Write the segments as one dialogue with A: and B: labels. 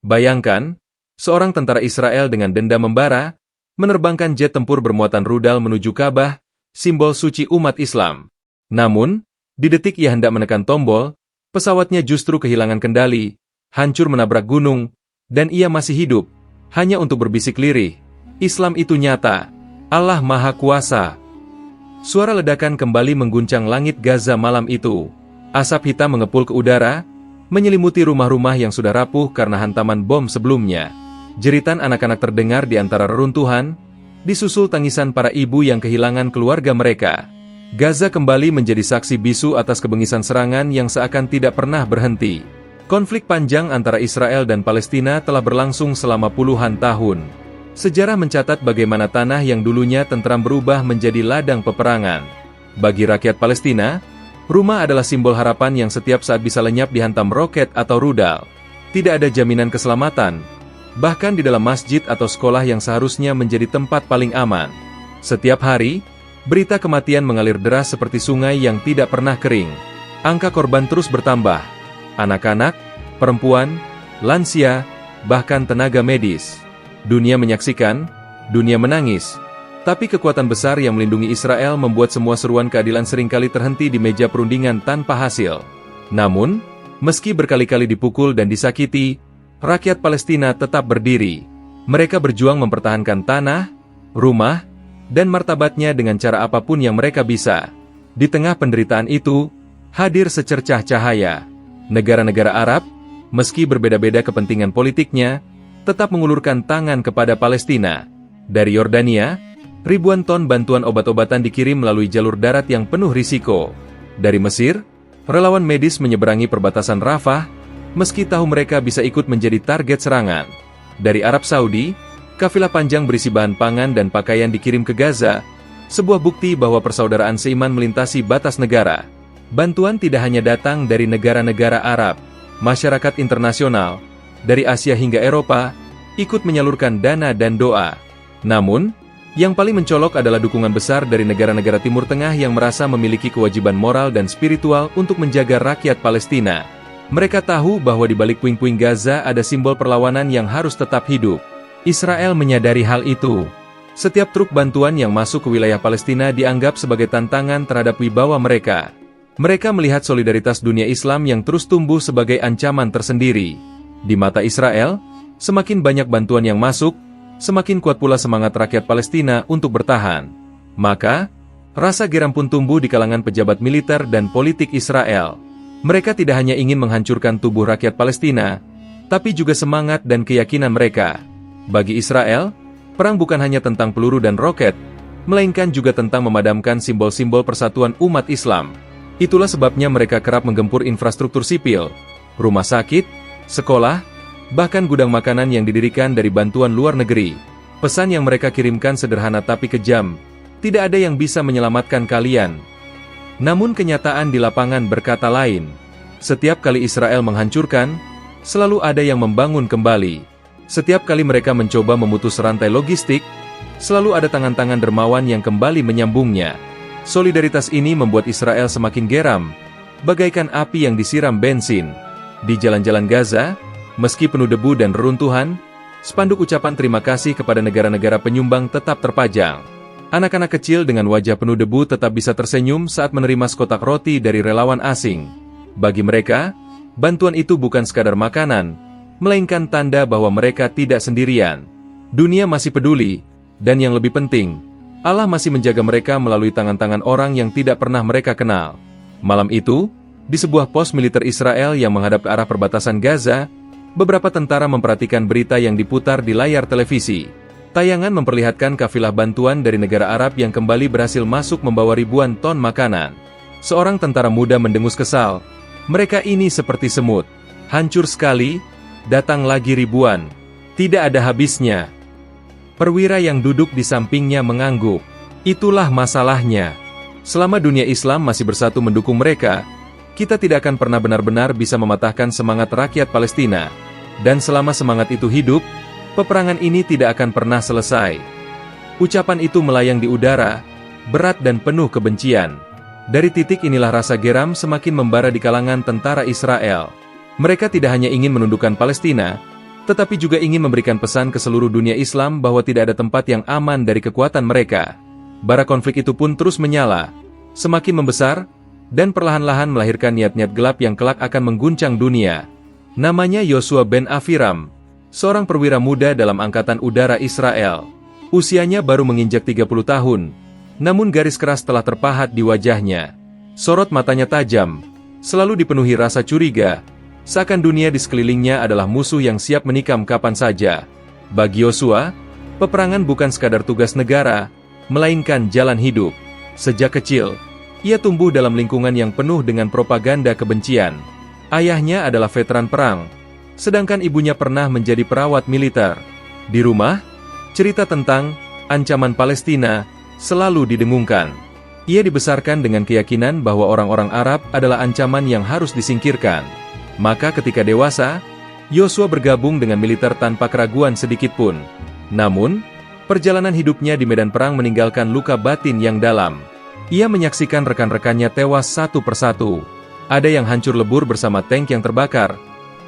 A: Bayangkan, seorang tentara Israel dengan dendam membara, menerbangkan jet tempur bermuatan rudal menuju Ka'bah, simbol suci umat Islam. Namun, di detik ia hendak menekan tombol, pesawatnya justru kehilangan kendali, hancur menabrak gunung, dan ia masih hidup, hanya untuk berbisik lirih, Islam itu nyata, Allah Maha Kuasa. Suara ledakan kembali mengguncang langit Gaza malam itu. Asap hitam mengepul ke udara, menyelimuti rumah-rumah yang sudah rapuh karena hantaman bom sebelumnya. Jeritan anak-anak terdengar di antara reruntuhan, disusul tangisan para ibu yang kehilangan keluarga mereka. Gaza kembali menjadi saksi bisu atas kebengisan serangan yang seakan tidak pernah berhenti. Konflik panjang antara Israel dan Palestina telah berlangsung selama puluhan tahun. Sejarah mencatat bagaimana tanah yang dulunya tentram berubah menjadi ladang peperangan. Bagi rakyat Palestina, rumah adalah simbol harapan yang setiap saat bisa lenyap dihantam roket atau rudal. Tidak ada jaminan keselamatan, bahkan di dalam masjid atau sekolah yang seharusnya menjadi tempat paling aman. Setiap hari, berita kematian mengalir deras seperti sungai yang tidak pernah kering. Angka korban terus bertambah. Anak-anak, perempuan, lansia, bahkan tenaga medis. Dunia menyaksikan, dunia menangis. Tapi kekuatan besar yang melindungi Israel membuat semua seruan keadilan seringkali terhenti di meja perundingan tanpa hasil. Namun, meski berkali-kali dipukul dan disakiti, rakyat Palestina tetap berdiri. Mereka berjuang mempertahankan tanah, rumah, dan martabatnya dengan cara apapun yang mereka bisa. Di tengah penderitaan itu, hadir secercah cahaya. Negara-negara Arab, meski berbeda-beda kepentingan politiknya, tetap mengulurkan tangan kepada Palestina. Dari Yordania, ribuan ton bantuan obat-obatan dikirim melalui jalur darat yang penuh risiko. Dari Mesir, relawan medis menyeberangi perbatasan Rafah, meski tahu mereka bisa ikut menjadi target serangan. Dari Arab Saudi, kafilah panjang berisi bahan pangan dan pakaian dikirim ke Gaza, sebuah bukti bahwa persaudaraan seiman melintasi batas negara. Bantuan tidak hanya datang dari negara-negara Arab, masyarakat internasional, dari Asia hingga Eropa, ikut menyalurkan dana dan doa. Namun, yang paling mencolok adalah dukungan besar dari negara-negara Timur Tengah yang merasa memiliki kewajiban moral dan spiritual untuk menjaga rakyat Palestina. Mereka tahu bahwa di balik puing-puing Gaza ada simbol perlawanan yang harus tetap hidup. Israel menyadari hal itu. Setiap truk bantuan yang masuk ke wilayah Palestina dianggap sebagai tantangan terhadap wibawa mereka. Mereka melihat solidaritas dunia Islam yang terus tumbuh sebagai ancaman tersendiri. Di mata Israel, semakin banyak bantuan yang masuk, semakin kuat pula semangat rakyat Palestina untuk bertahan. Maka, rasa geram pun tumbuh di kalangan pejabat militer dan politik Israel. Mereka tidak hanya ingin menghancurkan tubuh rakyat Palestina, tapi juga semangat dan keyakinan mereka. Bagi Israel, perang bukan hanya tentang peluru dan roket, melainkan juga tentang memadamkan simbol-simbol persatuan umat Islam. Itulah sebabnya mereka kerap menggempur infrastruktur sipil, rumah sakit, sekolah, bahkan gudang makanan yang didirikan dari bantuan luar negeri. Pesan yang mereka kirimkan sederhana tapi kejam, tidak ada yang bisa menyelamatkan kalian. Namun kenyataan di lapangan berkata lain. Setiap kali Israel menghancurkan, selalu ada yang membangun kembali. Setiap kali mereka mencoba memutus rantai logistik, selalu ada tangan-tangan dermawan yang kembali menyambungnya. Solidaritas ini membuat Israel semakin geram, bagaikan api yang disiram bensin. Di jalan-jalan Gaza, meski penuh debu dan reruntuhan, spanduk ucapan terima kasih kepada negara-negara penyumbang tetap terpajang. Anak-anak kecil dengan wajah penuh debu tetap bisa tersenyum saat menerima sekotak roti dari relawan asing. Bagi mereka, bantuan itu bukan sekadar makanan, melainkan tanda bahwa mereka tidak sendirian. Dunia masih peduli, dan yang lebih penting, Allah masih menjaga mereka melalui tangan-tangan orang yang tidak pernah mereka kenal. Malam itu, di sebuah pos militer Israel yang menghadap ke arah perbatasan Gaza, beberapa tentara memperhatikan berita yang diputar di layar televisi. Tayangan memperlihatkan kafilah bantuan dari negara Arab yang kembali berhasil masuk membawa ribuan ton makanan. Seorang tentara muda mendengus kesal. Mereka ini seperti semut. Hancur sekali, datang lagi ribuan. Tidak ada habisnya. Perwira yang duduk di sampingnya mengangguk. Itulah masalahnya. Selama dunia Islam masih bersatu mendukung mereka, kita tidak akan pernah benar-benar bisa mematahkan semangat rakyat Palestina. Dan selama semangat itu hidup, peperangan ini tidak akan pernah selesai. Ucapan itu melayang di udara, berat dan penuh kebencian. Dari titik inilah rasa geram semakin membara di kalangan tentara Israel. Mereka tidak hanya ingin menundukkan Palestina, tetapi juga ingin memberikan pesan ke seluruh dunia Islam bahwa tidak ada tempat yang aman dari kekuatan mereka. Bara konflik itu pun terus menyala, semakin membesar, dan perlahan-lahan melahirkan niat-niat gelap yang kelak akan mengguncang dunia. Namanya Yosua ben Aviram, seorang perwira muda dalam Angkatan Udara Israel. Usianya baru menginjak 30 tahun, namun garis keras telah terpahat di wajahnya. Sorot matanya tajam, selalu dipenuhi rasa curiga, seakan dunia di sekelilingnya adalah musuh yang siap menikam kapan saja. Bagi Yosua, peperangan bukan sekadar tugas negara, melainkan jalan hidup. Sejak kecil, ia tumbuh dalam lingkungan yang penuh dengan propaganda kebencian. Ayahnya adalah veteran perang, sedangkan ibunya pernah menjadi perawat militer. Di rumah, cerita tentang ancaman Palestina selalu didengungkan. Ia dibesarkan dengan keyakinan bahwa orang-orang Arab adalah ancaman yang harus disingkirkan. Maka ketika dewasa, Yosua bergabung dengan militer tanpa keraguan sedikitpun. Namun, perjalanan hidupnya di medan perang meninggalkan luka batin yang dalam. Ia menyaksikan rekan-rekannya tewas satu persatu. Ada yang hancur lebur bersama tank yang terbakar.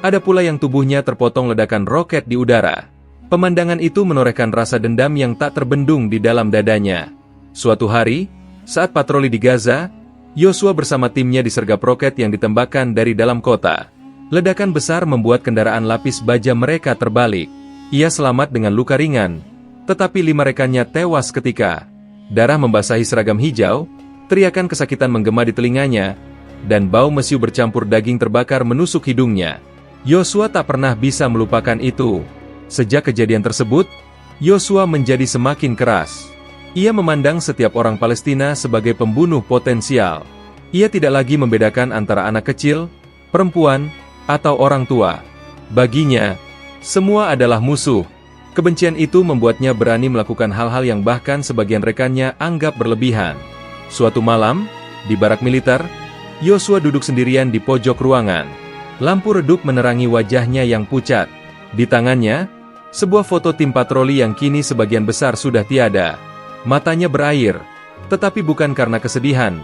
A: Ada pula yang tubuhnya terpotong ledakan roket di udara. Pemandangan itu menorehkan rasa dendam yang tak terbendung di dalam dadanya. Suatu hari, saat patroli di Gaza, Yosua bersama timnya disergap roket yang ditembakkan dari dalam kota. Ledakan besar membuat kendaraan lapis baja mereka terbalik. Ia selamat dengan luka ringan, tetapi 5 rekannya tewas ketika darah membasahi seragam hijau, teriakan kesakitan menggema di telinganya, dan bau mesiu bercampur daging terbakar menusuk hidungnya. Yosua tak pernah bisa melupakan itu. Sejak kejadian tersebut, Yosua menjadi semakin keras. Ia memandang setiap orang Palestina sebagai pembunuh potensial. Ia tidak lagi membedakan antara anak kecil, perempuan, atau orang tua. Baginya, semua adalah musuh. Kebencian itu membuatnya berani melakukan hal-hal yang bahkan sebagian rekannya anggap berlebihan. Suatu malam, di barak militer, Yosua duduk sendirian di pojok ruangan. Lampu redup menerangi wajahnya yang pucat. Di tangannya, sebuah foto tim patroli yang kini sebagian besar sudah tiada. Matanya berair, tetapi bukan karena kesedihan,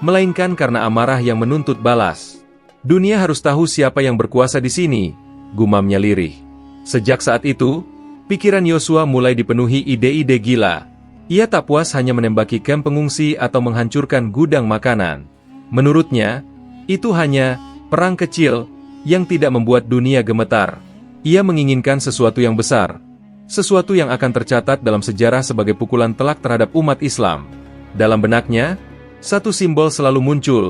A: melainkan karena amarah yang menuntut balas. Dunia harus tahu siapa yang berkuasa di sini, gumamnya lirih. Sejak saat itu, pikiran Yosua mulai dipenuhi ide-ide gila. Ia tak puas hanya menembaki kamp pengungsi atau menghancurkan gudang makanan. Menurutnya, itu hanya perang kecil yang tidak membuat dunia gemetar. Ia menginginkan sesuatu yang besar, sesuatu yang akan tercatat dalam sejarah sebagai pukulan telak terhadap umat Islam. Dalam benaknya, satu simbol selalu muncul,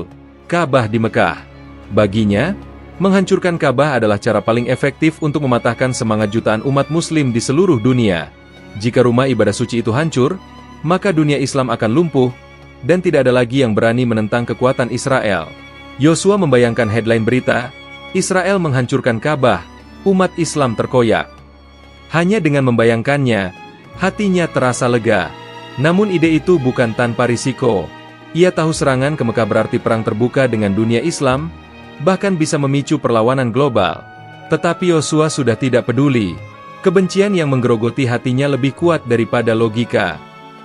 A: Ka'bah di Mekah. Baginya, menghancurkan Ka'bah adalah cara paling efektif untuk mematahkan semangat jutaan umat muslim di seluruh dunia. Jika rumah ibadah suci itu hancur, maka dunia Islam akan lumpuh, dan tidak ada lagi yang berani menentang kekuatan Israel. Yosua membayangkan headline berita, Israel menghancurkan Ka'bah, umat Islam terkoyak. Hanya dengan membayangkannya, hatinya terasa lega. Namun ide itu bukan tanpa risiko. Ia tahu serangan ke Mekah berarti perang terbuka dengan dunia Islam, bahkan bisa memicu perlawanan global. Tetapi Yosua sudah tidak peduli. Kebencian yang menggerogoti hatinya lebih kuat daripada logika.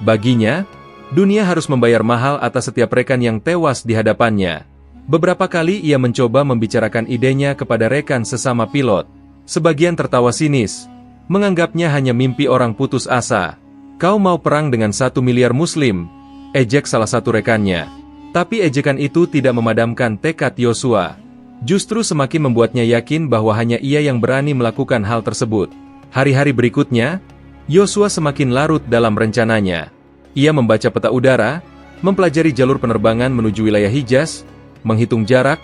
A: Baginya, dunia harus membayar mahal atas setiap rekan yang tewas di hadapannya. Beberapa kali ia mencoba membicarakan idenya kepada rekan sesama pilot. Sebagian tertawa sinis, menganggapnya hanya mimpi orang putus asa. Kau mau perang dengan 1 miliar muslim? Ejek salah satu rekannya. Tapi ejekan itu tidak memadamkan tekad Yosua. Justru semakin membuatnya yakin bahwa hanya ia yang berani melakukan hal tersebut. Hari-hari berikutnya, Yosua semakin larut dalam rencananya. Ia membaca peta udara, mempelajari jalur penerbangan menuju wilayah Hijaz, menghitung jarak,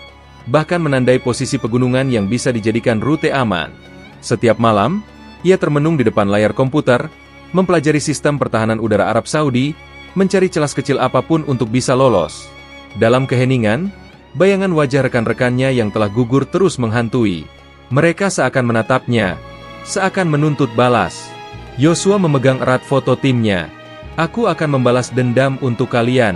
A: bahkan menandai posisi pegunungan yang bisa dijadikan rute aman. Setiap malam, ia termenung di depan layar komputer, mempelajari sistem pertahanan udara Arab Saudi, mencari celah kecil apapun untuk bisa lolos. Dalam keheningan, bayangan wajah rekan-rekannya yang telah gugur terus menghantui. Mereka seakan menatapnya, seakan menuntut balas. Yosua memegang erat foto timnya. Aku akan membalas dendam untuk kalian.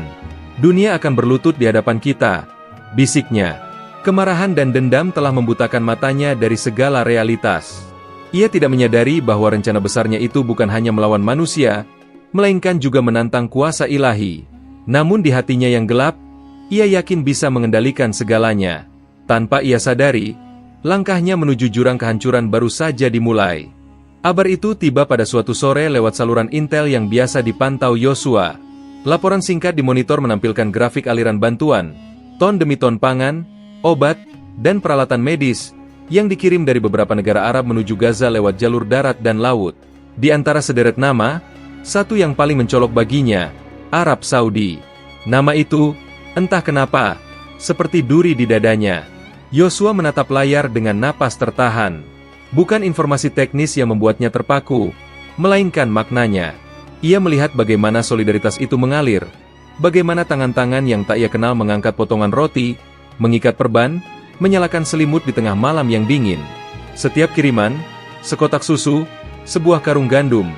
A: Dunia akan berlutut di hadapan kita, bisiknya. Kemarahan dan dendam telah membutakan matanya dari segala realitas. Ia tidak menyadari bahwa rencana besarnya itu bukan hanya melawan manusia, melainkan juga menantang kuasa ilahi. Namun di hatinya yang gelap, ia yakin bisa mengendalikan segalanya. Tanpa ia sadari, Langkahnya menuju jurang kehancuran baru saja dimulai. Kabar itu tiba pada suatu sore lewat saluran intel yang biasa dipantau Yosua. Laporan singkat di monitor menampilkan grafik aliran bantuan, ton demi ton pangan, obat, dan peralatan medis, yang dikirim dari beberapa negara Arab menuju Gaza lewat jalur darat dan laut. Di antara sederet nama, satu yang paling mencolok baginya, Arab Saudi. Nama itu, entah kenapa, seperti duri di dadanya. Yosua menatap layar dengan napas tertahan. Bukan informasi teknis yang membuatnya terpaku, melainkan maknanya. Ia melihat bagaimana solidaritas itu mengalir, bagaimana tangan-tangan yang tak ia kenal mengangkat potongan roti, mengikat perban, menyalakan selimut di tengah malam yang dingin. Setiap kiriman, sekotak susu, sebuah karung gandum,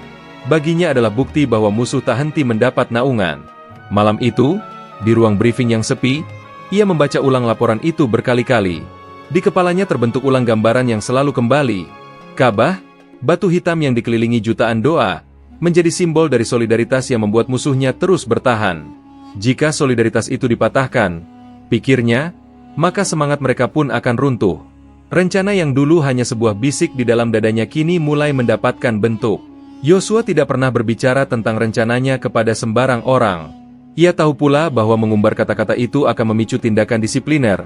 A: baginya adalah bukti bahwa musuh tak henti mendapat naungan. Malam itu, di ruang briefing yang sepi, ia membaca ulang laporan itu berkali-kali. Di kepalanya terbentuk ulang gambaran yang selalu kembali. Ka'bah, batu hitam yang dikelilingi jutaan doa, menjadi simbol dari solidaritas yang membuat musuhnya terus bertahan. Jika solidaritas itu dipatahkan, pikirnya, maka semangat mereka pun akan runtuh. Rencana yang dulu hanya sebuah bisik di dalam dadanya kini mulai mendapatkan bentuk. Yosua tidak pernah berbicara tentang rencananya kepada sembarang orang. Ia tahu pula bahwa mengumbar kata-kata itu akan memicu tindakan disipliner.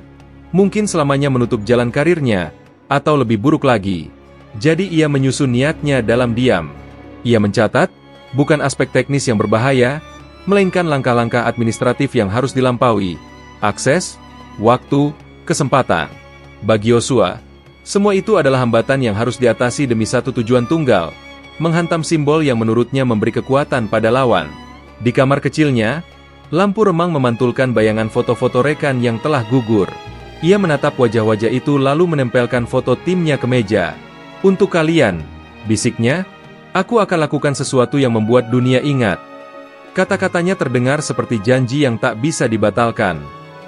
A: Mungkin selamanya menutup jalan karirnya, atau lebih buruk lagi. Jadi ia menyusun niatnya dalam diam. Ia mencatat, bukan aspek teknis yang berbahaya, melainkan langkah-langkah administratif yang harus dilampaui. Akses, waktu, kesempatan. Bagi Yosua, semua itu adalah hambatan yang harus diatasi demi satu tujuan tunggal, menghantam simbol yang menurutnya memberi kekuatan pada lawan. Di kamar kecilnya, lampu remang memantulkan bayangan foto-foto rekan yang telah gugur. Ia menatap wajah-wajah itu lalu menempelkan foto timnya ke meja. Untuk kalian, bisiknya, aku akan lakukan sesuatu yang membuat dunia ingat. Kata-katanya terdengar seperti janji yang tak bisa dibatalkan.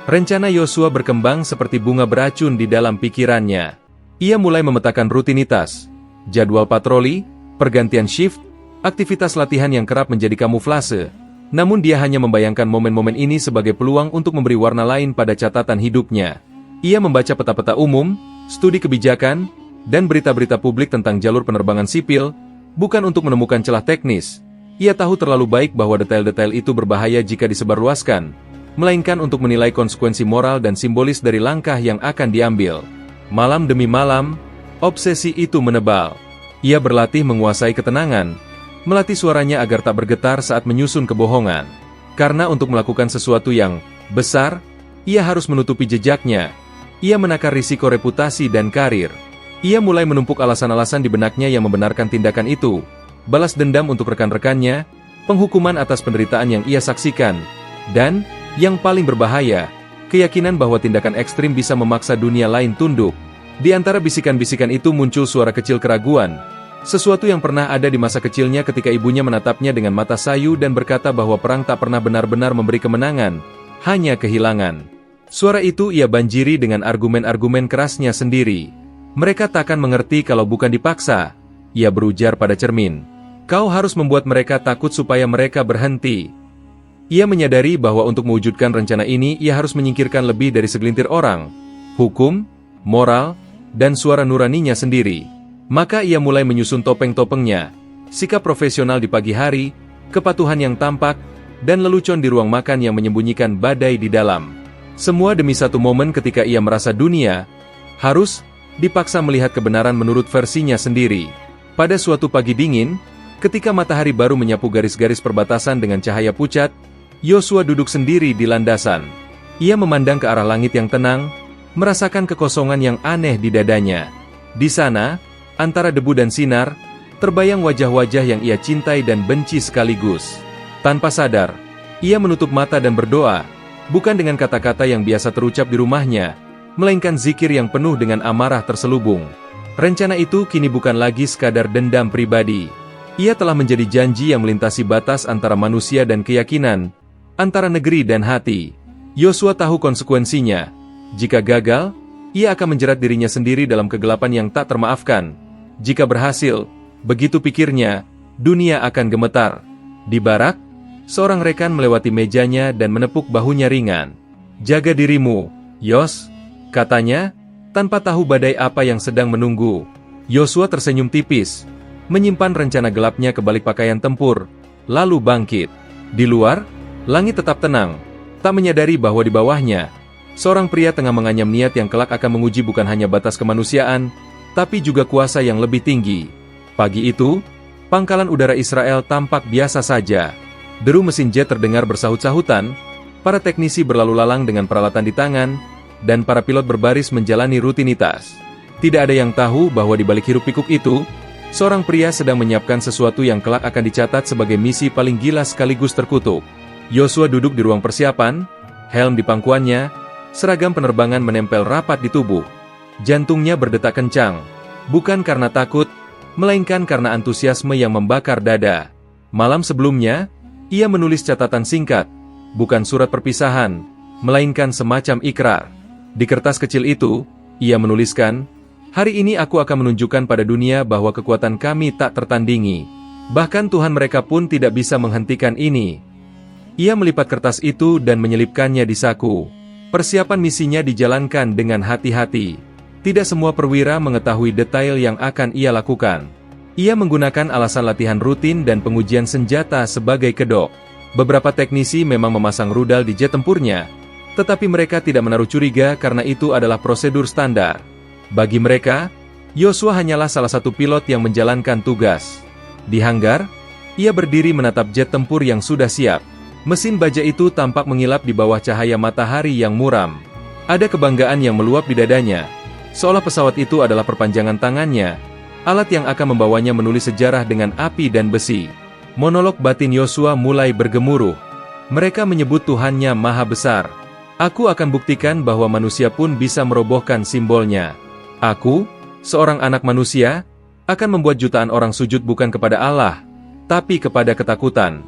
A: Rencana Yosua berkembang seperti bunga beracun di dalam pikirannya. Ia mulai memetakan rutinitas, jadwal patroli, pergantian shift, aktivitas latihan yang kerap menjadi kamuflase. Namun dia hanya membayangkan momen-momen ini sebagai peluang untuk memberi warna lain pada catatan hidupnya. Ia membaca peta-peta umum, studi kebijakan, dan berita-berita publik tentang jalur penerbangan sipil, bukan untuk menemukan celah teknis. Ia tahu terlalu baik bahwa detail-detail itu berbahaya jika disebarluaskan, melainkan untuk menilai konsekuensi moral dan simbolis dari langkah yang akan diambil. Malam demi malam, obsesi itu menebal. Ia berlatih menguasai ketenangan, melatih suaranya agar tak bergetar saat menyusun kebohongan. Karena untuk melakukan sesuatu yang besar, ia harus menutupi jejaknya. Ia menakar risiko reputasi dan karir. Ia mulai menumpuk alasan-alasan di benaknya yang membenarkan tindakan itu. Balas dendam untuk rekan-rekannya, penghukuman atas penderitaan yang ia saksikan, dan, yang paling berbahaya, keyakinan bahwa tindakan ekstrim bisa memaksa dunia lain tunduk. Di antara bisikan-bisikan itu muncul suara kecil keraguan, sesuatu yang pernah ada di masa kecilnya ketika ibunya menatapnya dengan mata sayu dan berkata bahwa perang tak pernah benar-benar memberi kemenangan, hanya kehilangan. Suara itu ia banjiri dengan argumen-argumen kerasnya sendiri. Mereka takkan mengerti kalau bukan dipaksa. Ia berujar pada cermin. Kau harus membuat mereka takut supaya mereka berhenti. Ia menyadari bahwa untuk mewujudkan rencana ini ia harus menyingkirkan lebih dari segelintir orang, hukum, moral, dan suara nuraninya sendiri. Maka ia mulai menyusun topeng-topengnya, sikap profesional di pagi hari, kepatuhan yang tampak, dan lelucon di ruang makan yang menyembunyikan badai di dalam. Semua demi satu momen ketika ia merasa dunia harus dipaksa melihat kebenaran menurut versinya sendiri. Pada suatu pagi dingin, ketika matahari baru menyapu garis-garis perbatasan dengan cahaya pucat, Yosua duduk sendiri di landasan. Ia memandang ke arah langit yang tenang, merasakan kekosongan yang aneh di dadanya. Di sana, antara debu dan sinar, terbayang wajah-wajah yang ia cintai dan benci sekaligus. Tanpa sadar, ia menutup mata dan berdoa, bukan dengan kata-kata yang biasa terucap di rumahnya, melainkan zikir yang penuh dengan amarah terselubung. Rencana itu kini bukan lagi sekadar dendam pribadi. Ia telah menjadi janji yang melintasi batas antara manusia dan keyakinan, antara negeri dan hati. Yosua tahu konsekuensinya. Jika gagal, ia akan menjerat dirinya sendiri dalam kegelapan yang tak termaafkan. Jika berhasil, begitu pikirnya, dunia akan gemetar. Di barak, seorang rekan melewati mejanya dan menepuk bahunya ringan. Jaga dirimu, Yos, katanya, tanpa tahu badai apa yang sedang menunggu. Yosua tersenyum tipis, menyimpan rencana gelapnya ke balik pakaian tempur, lalu bangkit. Di luar, langit tetap tenang, tak menyadari bahwa di bawahnya, seorang pria tengah menganyam niat yang kelak akan menguji bukan hanya batas kemanusiaan, tapi juga kuasa yang lebih tinggi. Pagi itu, pangkalan udara Israel tampak biasa saja. Deru mesin jet terdengar bersahut-sahutan, para teknisi berlalu lalang dengan peralatan di tangan, dan para pilot berbaris menjalani rutinitas. Tidak ada yang tahu bahwa di balik hiruk-pikuk itu, seorang pria sedang menyiapkan sesuatu yang kelak akan dicatat sebagai misi paling gila sekaligus terkutuk. Yosua duduk di ruang persiapan, helm di pangkuannya, seragam penerbangan menempel rapat di tubuh. Jantungnya berdetak kencang, bukan karena takut, melainkan karena antusiasme yang membakar dada. Malam sebelumnya, ia menulis catatan singkat, bukan surat perpisahan, melainkan semacam ikrar. Di kertas kecil itu, ia menuliskan, "Hari ini aku akan menunjukkan pada dunia bahwa kekuatan kami tak tertandingi. Bahkan Tuhan mereka pun tidak bisa menghentikan ini." Ia melipat kertas itu dan menyelipkannya di saku. Persiapan misinya dijalankan dengan hati-hati. Tidak semua perwira mengetahui detail yang akan ia lakukan. Ia menggunakan alasan latihan rutin dan pengujian senjata sebagai kedok. Beberapa teknisi memang memasang rudal di jet tempurnya, tetapi mereka tidak menaruh curiga karena itu adalah prosedur standar. Bagi mereka, Yosua hanyalah salah satu pilot yang menjalankan tugas. Di hanggar, ia berdiri menatap jet tempur yang sudah siap. Mesin baja itu tampak mengilap di bawah cahaya matahari yang muram. Ada kebanggaan yang meluap di dadanya, seolah pesawat itu adalah perpanjangan tangannya, alat yang akan membawanya menulis sejarah dengan api dan besi. Monolog batin Yosua mulai bergemuruh. Mereka menyebut Tuhannya Maha Besar. Aku akan buktikan bahwa manusia pun bisa merobohkan simbolnya. Aku, seorang anak manusia, akan membuat jutaan orang sujud bukan kepada Allah, tapi kepada ketakutan.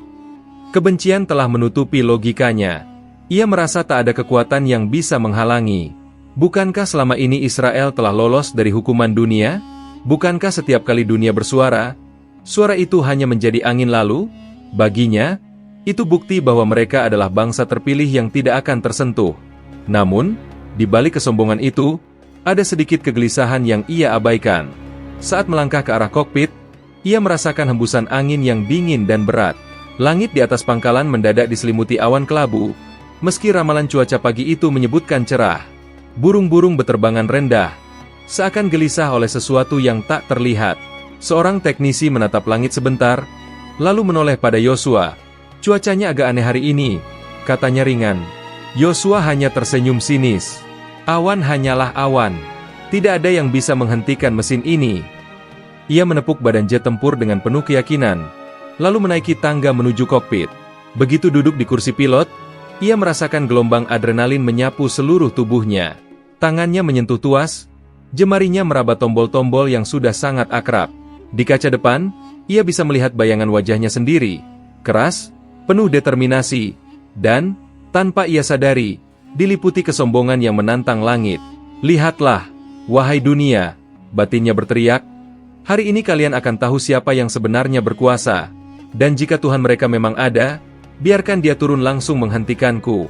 A: Kebencian telah menutupi logikanya. Ia merasa tak ada kekuatan yang bisa menghalangi. Bukankah selama ini Israel telah lolos dari hukuman dunia? Bukankah setiap kali dunia bersuara, suara itu hanya menjadi angin lalu? Baginya, itu bukti bahwa mereka adalah bangsa terpilih yang tidak akan tersentuh. Namun, di balik kesombongan itu, ada sedikit kegelisahan yang ia abaikan. Saat melangkah ke arah kokpit, ia merasakan hembusan angin yang dingin dan berat. Langit di atas pangkalan mendadak diselimuti awan kelabu, meski ramalan cuaca pagi itu menyebutkan cerah. Burung-burung beterbangan rendah, seakan gelisah oleh sesuatu yang tak terlihat. Seorang teknisi menatap langit sebentar, lalu menoleh pada Yosua. "Cuacanya agak aneh hari ini," katanya ringan. Yosua hanya tersenyum sinis. "Awan hanyalah awan. Tidak ada yang bisa menghentikan mesin ini." Ia menepuk badan jet tempur dengan penuh keyakinan, lalu menaiki tangga menuju kokpit. Begitu duduk di kursi pilot, ia merasakan gelombang adrenalin menyapu seluruh tubuhnya. Tangannya menyentuh tuas, jemarinya meraba tombol-tombol yang sudah sangat akrab. Di kaca depan, ia bisa melihat bayangan wajahnya sendiri, keras, penuh determinasi, dan, tanpa ia sadari, diliputi kesombongan yang menantang langit. "Lihatlah, wahai dunia," batinnya berteriak, "hari ini kalian akan tahu siapa yang sebenarnya berkuasa. Dan jika Tuhan mereka memang ada, biarkan dia turun langsung menghentikanku."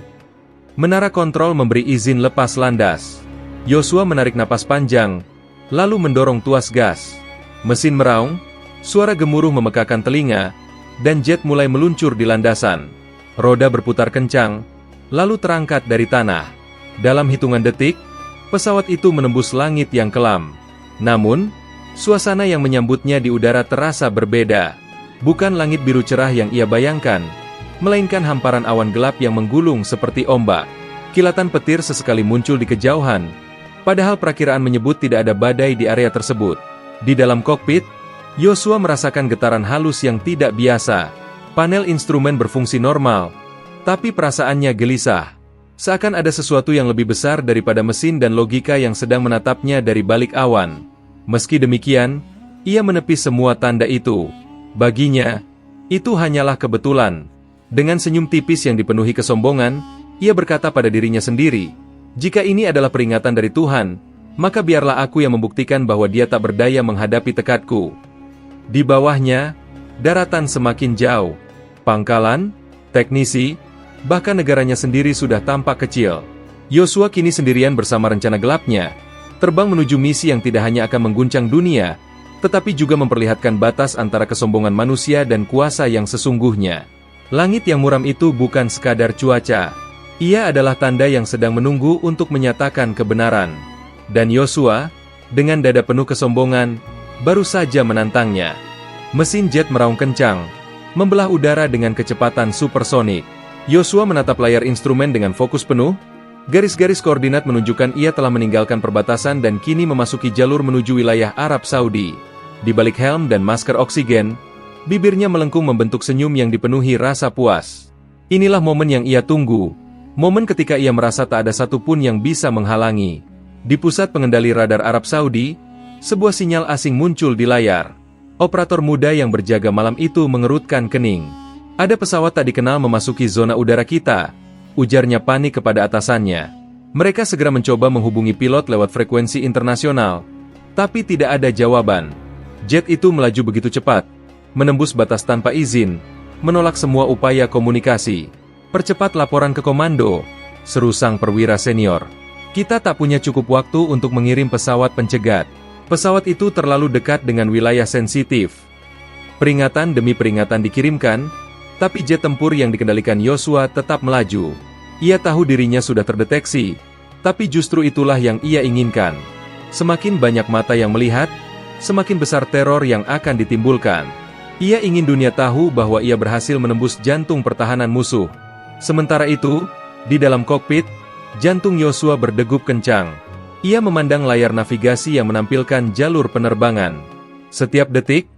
A: Menara kontrol memberi izin lepas landas. Yosua menarik napas panjang, lalu mendorong tuas gas. Mesin meraung, suara gemuruh memekakan telinga, dan jet mulai meluncur di landasan. Roda berputar kencang, lalu terangkat dari tanah. Dalam hitungan detik, pesawat itu menembus langit yang kelam. Namun, suasana yang menyambutnya di udara terasa berbeda. Bukan langit biru cerah yang ia bayangkan, melainkan hamparan awan gelap yang menggulung seperti ombak. Kilatan petir sesekali muncul di kejauhan, padahal perakiraan menyebut tidak ada badai di area tersebut. Di dalam kokpit, Yosua merasakan getaran halus yang tidak biasa. Panel instrumen berfungsi normal, tapi perasaannya gelisah. Seakan ada sesuatu yang lebih besar daripada mesin dan logika yang sedang menatapnya dari balik awan. Meski demikian, ia menepis semua tanda itu. Baginya, itu hanyalah kebetulan. Dengan senyum tipis yang dipenuhi kesombongan, ia berkata pada dirinya sendiri, "Jika ini adalah peringatan dari Tuhan, maka biarlah aku yang membuktikan bahwa dia tak berdaya menghadapi tekadku." Di bawahnya, daratan semakin jauh. Pangkalan, teknisi, bahkan negaranya sendiri sudah tampak kecil. Yosua kini sendirian bersama rencana gelapnya. Terbang menuju misi yang tidak hanya akan mengguncang dunia, tetapi juga memperlihatkan batas antara kesombongan manusia dan kuasa yang sesungguhnya. Langit yang muram itu bukan sekadar cuaca. Ia adalah tanda yang sedang menunggu untuk menyatakan kebenaran. Dan Yosua, dengan dada penuh kesombongan, baru saja menantangnya. Mesin jet meraung kencang, membelah udara dengan kecepatan supersonik. Yosua menatap layar instrumen dengan fokus penuh. Garis-garis koordinat menunjukkan ia telah meninggalkan perbatasan dan kini memasuki jalur menuju wilayah Arab Saudi. Di balik helm dan masker oksigen, bibirnya melengkung membentuk senyum yang dipenuhi rasa puas. Inilah momen yang ia tunggu. Momen ketika ia merasa tak ada satupun yang bisa menghalangi. Di pusat pengendali radar Arab Saudi, sebuah sinyal asing muncul di layar. Operator muda yang berjaga malam itu mengerutkan kening. Ada pesawat tak dikenal memasuki zona udara kita, ujarnya panik kepada atasannya. Mereka segera mencoba menghubungi pilot lewat frekuensi internasional, tapi tidak ada jawaban. Jet itu melaju begitu cepat, menembus batas tanpa izin, menolak semua upaya komunikasi. Percepat laporan ke komando, seru sang perwira senior. Kita tak punya cukup waktu untuk mengirim pesawat pencegat. Pesawat itu terlalu dekat dengan wilayah sensitif. Peringatan demi peringatan dikirimkan, tapi jet tempur yang dikendalikan Yosua tetap melaju. Ia tahu dirinya sudah terdeteksi, tapi justru itulah yang ia inginkan. Semakin banyak mata yang melihat, semakin besar teror yang akan ditimbulkan. Ia ingin dunia tahu bahwa ia berhasil menembus jantung pertahanan musuh. Sementara itu, di dalam kokpit, jantung Yosua berdegup kencang. Ia memandang layar navigasi yang menampilkan jalur penerbangan. Setiap detik,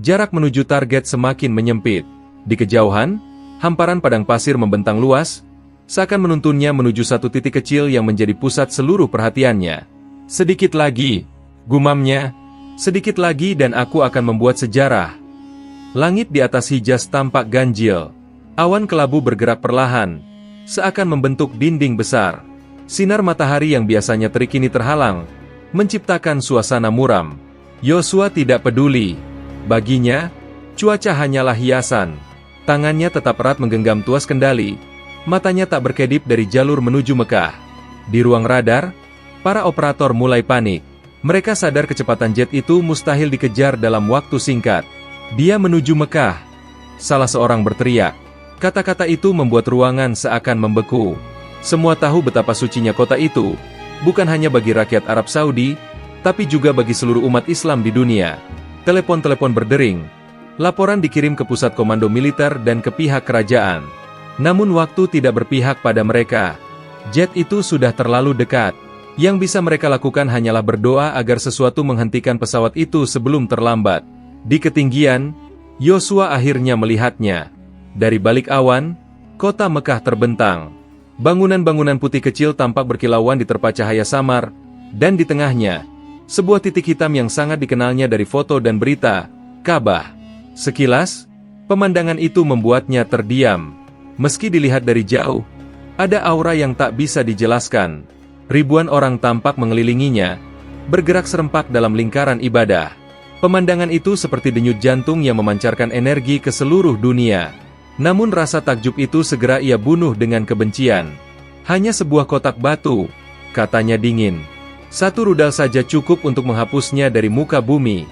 A: jarak menuju target semakin menyempit. Di kejauhan, hamparan padang pasir membentang luas, seakan menuntunnya menuju satu titik kecil yang menjadi pusat seluruh perhatiannya. Sedikit lagi, gumamnya, sedikit lagi dan aku akan membuat sejarah. Langit di atas Hijaz tampak ganjil. Awan kelabu bergerak perlahan, seakan membentuk dinding besar. Sinar matahari yang biasanya terik kini terhalang, menciptakan suasana muram. Yosua tidak peduli. Baginya, cuaca hanyalah hiasan. Tangannya tetap erat menggenggam tuas kendali, matanya tak berkedip dari jalur menuju Mekah. Di ruang radar, para operator mulai panik. Mereka sadar kecepatan jet itu mustahil dikejar dalam waktu singkat. Dia menuju Mekah. Salah seorang berteriak. Kata-kata itu membuat ruangan seakan membeku. Semua tahu betapa sucinya kota itu, bukan hanya bagi rakyat Arab Saudi, tapi juga bagi seluruh umat Islam di dunia. Telepon-telepon berdering. Laporan dikirim ke pusat komando militer dan ke pihak kerajaan. Namun waktu tidak berpihak pada mereka. Jet itu sudah terlalu dekat. Yang bisa mereka lakukan hanyalah berdoa agar sesuatu menghentikan pesawat itu sebelum terlambat. Di ketinggian, Yosua akhirnya melihatnya. Dari balik awan, kota Mekah terbentang. Bangunan-bangunan putih kecil tampak berkilauan diterpa cahaya samar, dan di tengahnya, sebuah titik hitam yang sangat dikenalnya dari foto dan berita, Ka'bah. Sekilas, pemandangan itu membuatnya terdiam. Meski dilihat dari jauh, ada aura yang tak bisa dijelaskan. Ribuan orang tampak mengelilinginya, bergerak serempak dalam lingkaran ibadah. Pemandangan itu seperti denyut jantung yang memancarkan energi ke seluruh dunia. Namun rasa takjub itu segera ia bunuh dengan kebencian. Hanya sebuah kotak batu, katanya dingin. Satu rudal saja cukup untuk menghapusnya dari muka bumi.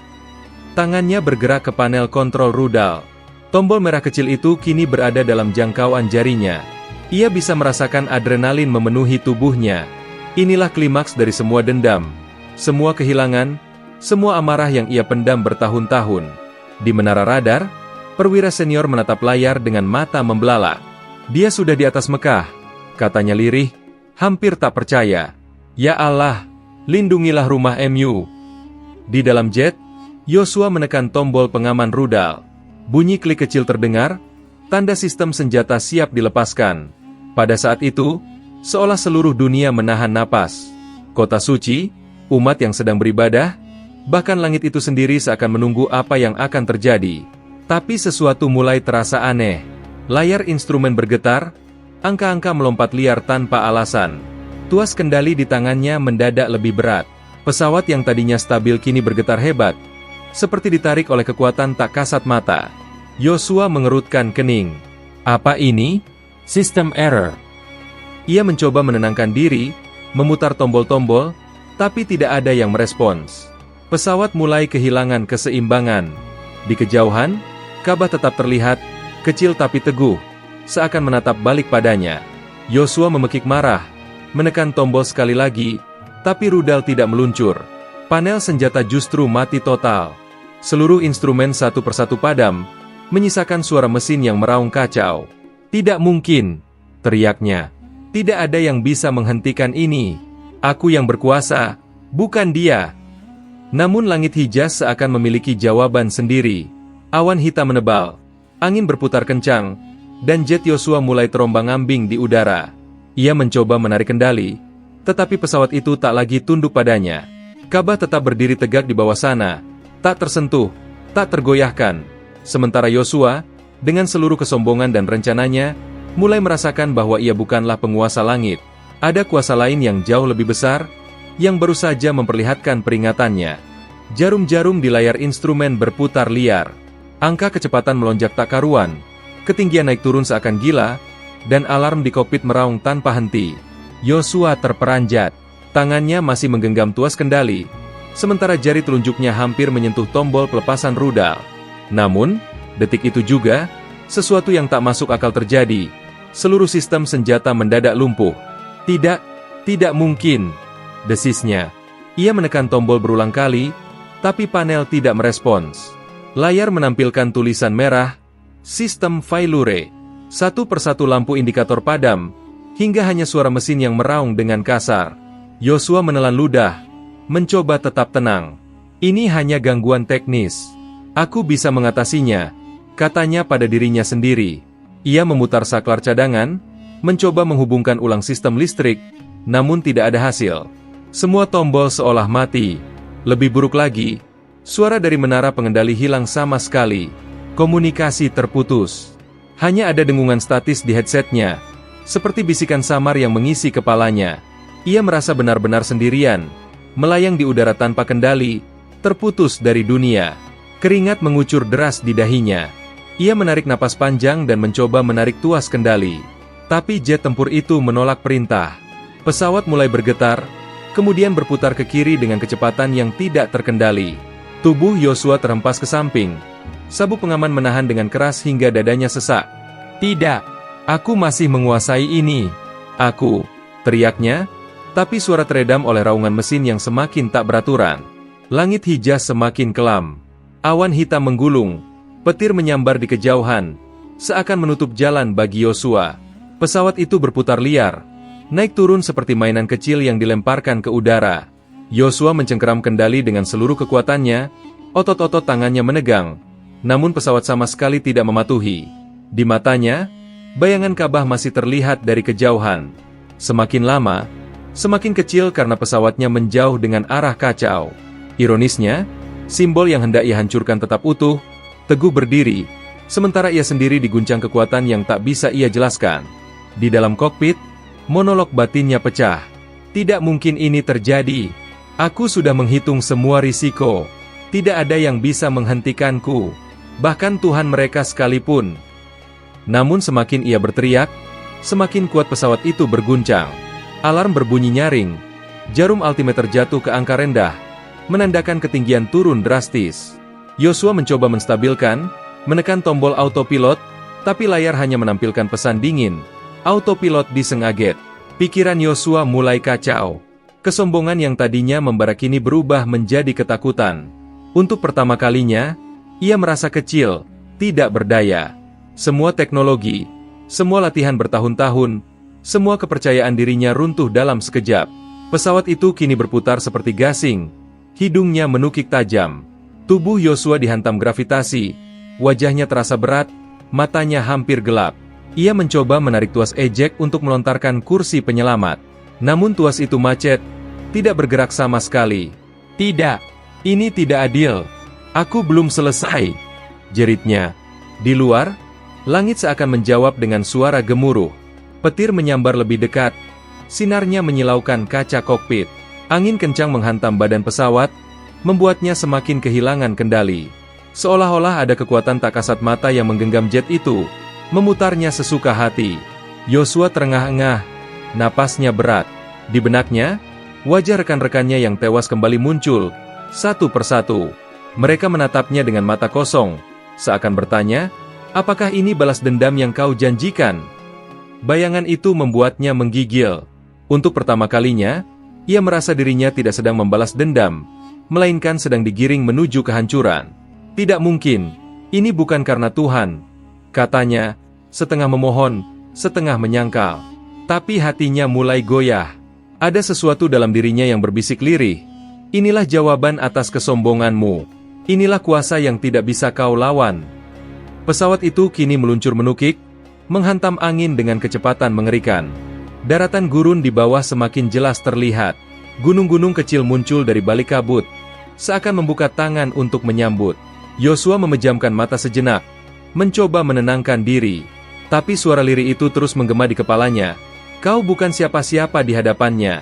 A: Tangannya bergerak ke panel kontrol rudal. Tombol merah kecil itu kini berada dalam jangkauan jarinya. Ia bisa merasakan adrenalin memenuhi tubuhnya. Inilah klimaks dari semua dendam, semua kehilangan, semua amarah yang ia pendam bertahun-tahun. Di menara radar, perwira senior menatap layar dengan mata membelalak. Dia sudah di atas Mekah, katanya lirih, hampir tak percaya. Ya Allah, lindungilah rumah MU. Di dalam jet, Yosua menekan tombol pengaman rudal. Bunyi klik kecil terdengar, tanda sistem senjata siap dilepaskan. Pada saat itu, seolah seluruh dunia menahan napas. Kota suci, umat yang sedang beribadah, bahkan langit itu sendiri seakan menunggu apa yang akan terjadi. Tapi sesuatu mulai terasa aneh. Layar instrumen bergetar, angka-angka melompat liar tanpa alasan. Tuas kendali di tangannya mendadak lebih berat. Pesawat yang tadinya stabil kini bergetar hebat, seperti ditarik oleh kekuatan tak kasat mata. Yosua mengerutkan kening. Apa ini? System error. Ia mencoba menenangkan diri, memutar tombol-tombol, Tapi tidak ada yang merespons. Pesawat mulai kehilangan keseimbangan. Di kejauhan, Ka'bah tetap terlihat, kecil tapi teguh, seakan menatap balik padanya. Yosua memekik marah, menekan tombol sekali lagi, tapi rudal tidak meluncur. Panel senjata justru mati total. Seluruh instrumen satu persatu padam, menyisakan suara mesin yang meraung kacau. "Tidak mungkin!" teriaknya. "Tidak ada yang bisa menghentikan ini. Aku yang berkuasa, bukan dia." Namun langit Hijaz seakan memiliki jawaban sendiri. Awan hitam menebal, angin berputar kencang, dan jet Yosua mulai terombang-ambing di udara. Ia mencoba menarik kendali, tetapi pesawat itu tak lagi tunduk padanya. Ka'bah tetap berdiri tegak di bawah sana, tak tersentuh, tak tergoyahkan. Sementara Yosua, dengan seluruh kesombongan dan rencananya, mulai merasakan bahwa ia bukanlah penguasa langit. Ada kuasa lain yang jauh lebih besar, yang baru saja memperlihatkan peringatannya. Jarum-jarum di layar instrumen berputar liar. Angka kecepatan melonjak tak karuan. Ketinggian naik turun seakan gila, dan alarm di kokpit meraung tanpa henti. Yosua terperanjat. Tangannya masih menggenggam tuas kendali, sementara jari telunjuknya hampir menyentuh tombol pelepasan rudal. Namun, detik itu juga, sesuatu yang tak masuk akal terjadi. Seluruh sistem senjata mendadak lumpuh. Tidak mungkin, desisnya. Ia menekan tombol berulang kali, tapi panel tidak merespons. Layar menampilkan tulisan merah, "Sistem Failure." Satu persatu lampu indikator padam, hingga hanya suara mesin yang meraung dengan kasar. Yosua menelan ludah, mencoba tetap tenang. "Ini hanya gangguan teknis. Aku bisa mengatasinya," katanya pada dirinya sendiri. Ia memutar saklar cadangan, mencoba menghubungkan ulang sistem listrik, namun tidak ada hasil. Semua tombol seolah mati. Lebih buruk lagi, suara dari menara pengendali hilang sama sekali. Komunikasi terputus. Hanya ada dengungan statis di headsetnya, seperti bisikan samar yang mengisi kepalanya. Ia merasa benar-benar sendirian, melayang di udara tanpa kendali, terputus dari dunia. Keringat mengucur deras di dahinya. Ia menarik napas panjang dan mencoba menarik tuas kendali. Tapi jet tempur itu menolak perintah. Pesawat mulai bergetar, kemudian berputar ke kiri dengan kecepatan yang tidak terkendali. Tubuh Yosua terhempas ke samping. Sabuk pengaman menahan dengan keras hingga dadanya sesak. "Tidak, aku masih menguasai ini. Aku," teriaknya, tapi suara teredam oleh raungan mesin yang semakin tak beraturan. Langit Hijaz semakin kelam. Awan hitam menggulung, petir menyambar di kejauhan, seakan menutup jalan bagi Yosua. Pesawat itu berputar liar, naik turun seperti mainan kecil yang dilemparkan ke udara. Yosua mencengkeram kendali dengan seluruh kekuatannya, otot-otot tangannya menegang, namun pesawat sama sekali tidak mematuhi. Di matanya, bayangan Ka'bah masih terlihat dari kejauhan. Semakin lama, semakin kecil karena pesawatnya menjauh dengan arah kacau. Ironisnya, simbol yang hendak ia hancurkan tetap utuh, teguh berdiri, sementara ia sendiri diguncang kekuatan yang tak bisa ia jelaskan. Di dalam kokpit, monolog batinnya pecah. "Tidak mungkin ini terjadi. Aku sudah menghitung semua risiko. Tidak ada yang bisa menghentikanku, bahkan Tuhan mereka sekalipun." Namun semakin ia berteriak, semakin kuat pesawat itu berguncang. Alarm berbunyi nyaring. Jarum altimeter jatuh ke angka rendah, menandakan ketinggian turun drastis. Yosua mencoba menstabilkan, menekan tombol autopilot, tapi layar hanya menampilkan pesan dingin. Autopilot disengaget. Pikiran Yosua mulai kacau. Kesombongan yang tadinya membara kini berubah menjadi ketakutan. Untuk pertama kalinya, ia merasa kecil, tidak berdaya. Semua teknologi, semua latihan bertahun-tahun, semua kepercayaan dirinya runtuh dalam sekejap. Pesawat itu kini berputar seperti gasing. Hidungnya menukik tajam. Tubuh Yosua dihantam gravitasi. Wajahnya terasa berat, matanya hampir gelap. Ia mencoba menarik tuas ejek untuk melontarkan kursi penyelamat. Namun tuas itu macet, tidak bergerak sama sekali. "Tidak, ini tidak adil. Aku belum selesai," jeritnya. Di luar, langit seakan menjawab dengan suara gemuruh. Petir menyambar lebih dekat, sinarnya menyilaukan kaca kokpit. Angin kencang menghantam badan pesawat, membuatnya semakin kehilangan kendali. Seolah-olah ada kekuatan tak kasat mata yang menggenggam jet itu, memutarnya sesuka hati. Yosua terengah-engah, napasnya berat. Di benaknya, Wajah rekan-rekannya yang tewas kembali muncul, satu persatu. Mereka menatapnya dengan mata kosong, seakan bertanya, apakah ini balas dendam yang kau janjikan? Bayangan itu membuatnya menggigil. Untuk pertama kalinya, ia merasa dirinya tidak sedang membalas dendam, melainkan sedang digiring menuju kehancuran. Tidak mungkin, ini bukan karena Tuhan, katanya, setengah memohon, setengah menyangkal. Tapi hatinya mulai goyah. Ada sesuatu dalam dirinya yang berbisik lirih. Inilah jawaban atas kesombonganmu. Inilah kuasa yang tidak bisa kau lawan. Pesawat itu kini meluncur menukik, menghantam angin dengan kecepatan mengerikan. Daratan gurun di bawah semakin jelas terlihat. Gunung-gunung kecil muncul dari balik kabut, seakan membuka tangan untuk menyambut. Yosua memejamkan mata sejenak, mencoba menenangkan diri. Tapi suara lirih itu terus menggema di kepalanya. Kau bukan siapa-siapa di hadapannya.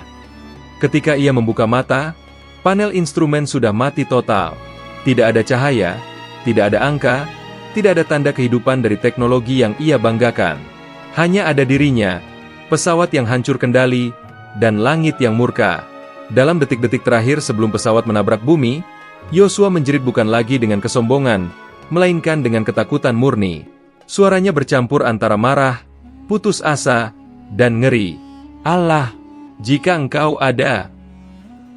A: Ketika ia membuka mata, panel instrumen sudah mati total. Tidak ada cahaya, tidak ada angka, tidak ada tanda kehidupan dari teknologi yang ia banggakan. Hanya ada dirinya, pesawat yang hancur kendali, dan langit yang murka. Dalam detik-detik terakhir sebelum pesawat menabrak bumi, Yosua menjerit bukan lagi dengan kesombongan, melainkan dengan ketakutan murni. Suaranya bercampur antara marah, putus asa, dan ngeri. Allah, jika engkau ada.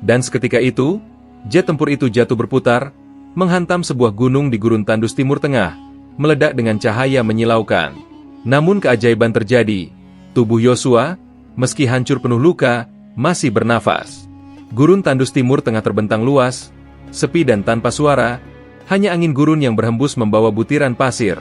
A: Dan seketika itu, jet tempur itu jatuh berputar, menghantam sebuah gunung di gurun tandus timur tengah, meledak dengan cahaya menyilaukan. Namun keajaiban terjadi. Tubuh Yosua, meski hancur penuh luka, masih bernafas. Gurun tandus timur tengah terbentang luas, sepi dan tanpa suara, hanya angin gurun yang berhembus membawa butiran pasir.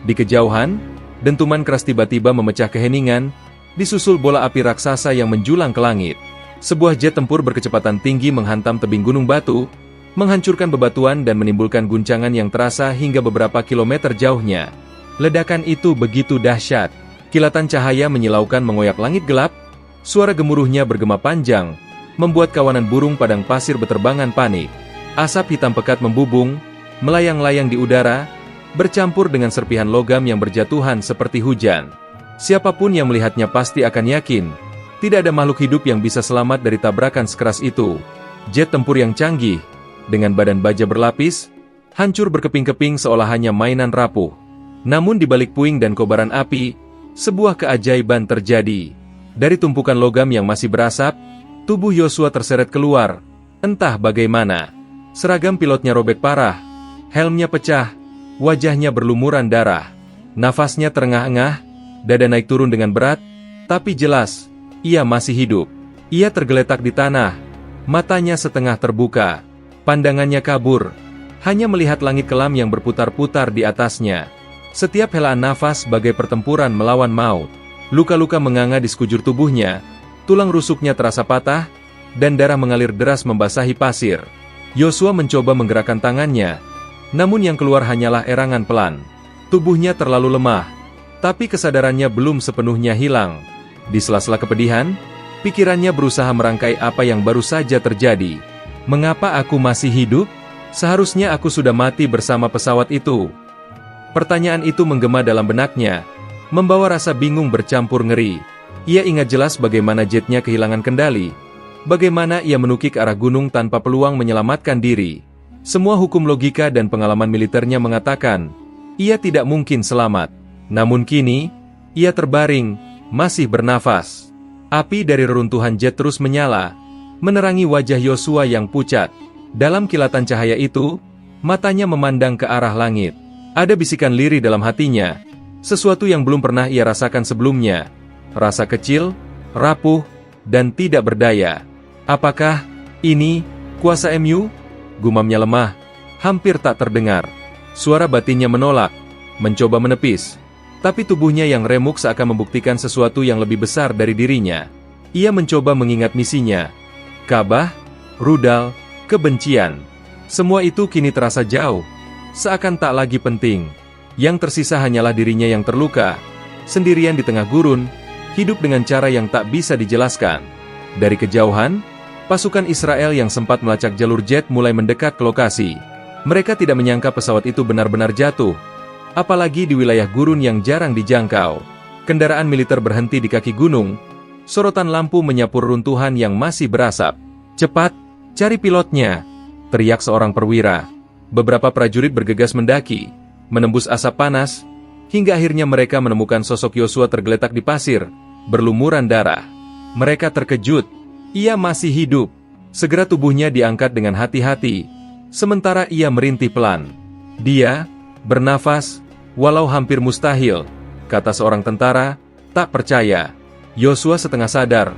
A: Di kejauhan, dentuman keras tiba-tiba memecah keheningan, disusul bola api raksasa yang menjulang ke langit. Sebuah jet tempur berkecepatan tinggi menghantam tebing gunung batu, menghancurkan bebatuan dan menimbulkan guncangan yang terasa hingga beberapa kilometer jauhnya. Ledakan itu begitu dahsyat. Kilatan cahaya menyilaukan mengoyak langit gelap, suara gemuruhnya bergema panjang, membuat kawanan burung padang pasir beterbangan panik. Asap hitam pekat membubung, melayang-layang di udara, bercampur dengan serpihan logam yang berjatuhan seperti hujan. Siapapun yang melihatnya pasti akan yakin, tidak ada makhluk hidup yang bisa selamat dari tabrakan sekeras itu. Jet tempur yang canggih, dengan badan baja berlapis, hancur berkeping-keping seolah hanya mainan rapuh. Namun di balik puing dan kobaran api, sebuah keajaiban terjadi. Dari tumpukan logam yang masih berasap, tubuh Yosua terseret keluar. Entah bagaimana, seragam pilotnya robek parah, helmnya pecah, wajahnya berlumuran darah. Nafasnya terengah-engah, dada naik turun dengan berat, tapi jelas, ia masih hidup. Ia tergeletak di tanah, matanya setengah terbuka, pandangannya kabur, hanya melihat langit kelam yang berputar-putar di atasnya. Setiap helaan nafas bagai pertempuran melawan maut. Luka-luka menganga di sekujur tubuhnya, tulang rusuknya terasa patah, dan darah mengalir deras membasahi pasir. Yosua mencoba menggerakkan tangannya, namun yang keluar hanyalah erangan pelan. Tubuhnya terlalu lemah, tapi kesadarannya belum sepenuhnya hilang. Di sela-sela kepedihan, pikirannya berusaha merangkai apa yang baru saja terjadi. Mengapa aku masih hidup? Seharusnya aku sudah mati bersama pesawat itu. Pertanyaan itu menggema dalam benaknya, membawa rasa bingung bercampur ngeri. Ia ingat jelas bagaimana jetnya kehilangan kendali, bagaimana ia menukik ke arah gunung tanpa peluang menyelamatkan diri. Semua hukum logika dan pengalaman militernya mengatakan, ia tidak mungkin selamat. Namun kini, ia terbaring, masih bernafas. Api dari reruntuhan jet terus menyala, menerangi wajah Yosua yang pucat. Dalam kilatan cahaya itu, matanya memandang ke arah langit. Ada bisikan lirih dalam hatinya, sesuatu yang belum pernah ia rasakan sebelumnya. Rasa kecil, rapuh, dan tidak berdaya. Apakah ini kuasa MU? Gumamnya lemah, hampir tak terdengar. Suara batinnya menolak, mencoba menepis. Tapi tubuhnya yang remuk seakan membuktikan sesuatu yang lebih besar dari dirinya. Ia mencoba mengingat misinya. Ka'bah, rudal, kebencian. Semua itu kini terasa jauh, seakan tak lagi penting. Yang tersisa hanyalah dirinya yang terluka, sendirian di tengah gurun, hidup dengan cara yang tak bisa dijelaskan. Dari kejauhan, pasukan Israel yang sempat melacak jalur jet mulai mendekat ke lokasi. Mereka tidak menyangka pesawat itu benar-benar jatuh, apalagi di wilayah gurun yang jarang dijangkau. Kendaraan militer berhenti di kaki gunung, Sorotan lampu menyapu runtuhan yang masih berasap. "Cepat, cari pilotnya!" teriak seorang perwira. Beberapa prajurit bergegas mendaki, menembus asap panas, hingga akhirnya mereka menemukan sosok Yosua tergeletak di pasir, berlumuran darah. Mereka terkejut. Ia masih hidup. Segera tubuhnya diangkat dengan hati-hati, sementara ia merintih pelan. "Dia bernafas, walau hampir mustahil," kata seorang tentara, tak percaya. Yosua setengah sadar,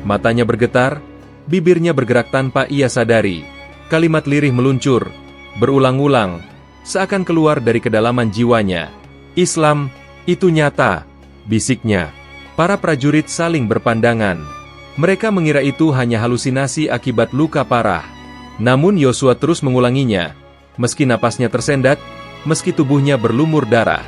A: matanya bergetar, bibirnya bergerak tanpa ia sadari. Kalimat lirih meluncur, berulang-ulang, seakan keluar dari kedalaman jiwanya. "Islam, itu nyata," bisiknya. Para prajurit saling berpandangan. Mereka mengira itu hanya halusinasi akibat luka parah. Namun Yosua terus mengulanginya. Meski napasnya tersendat, meski tubuhnya berlumur darah.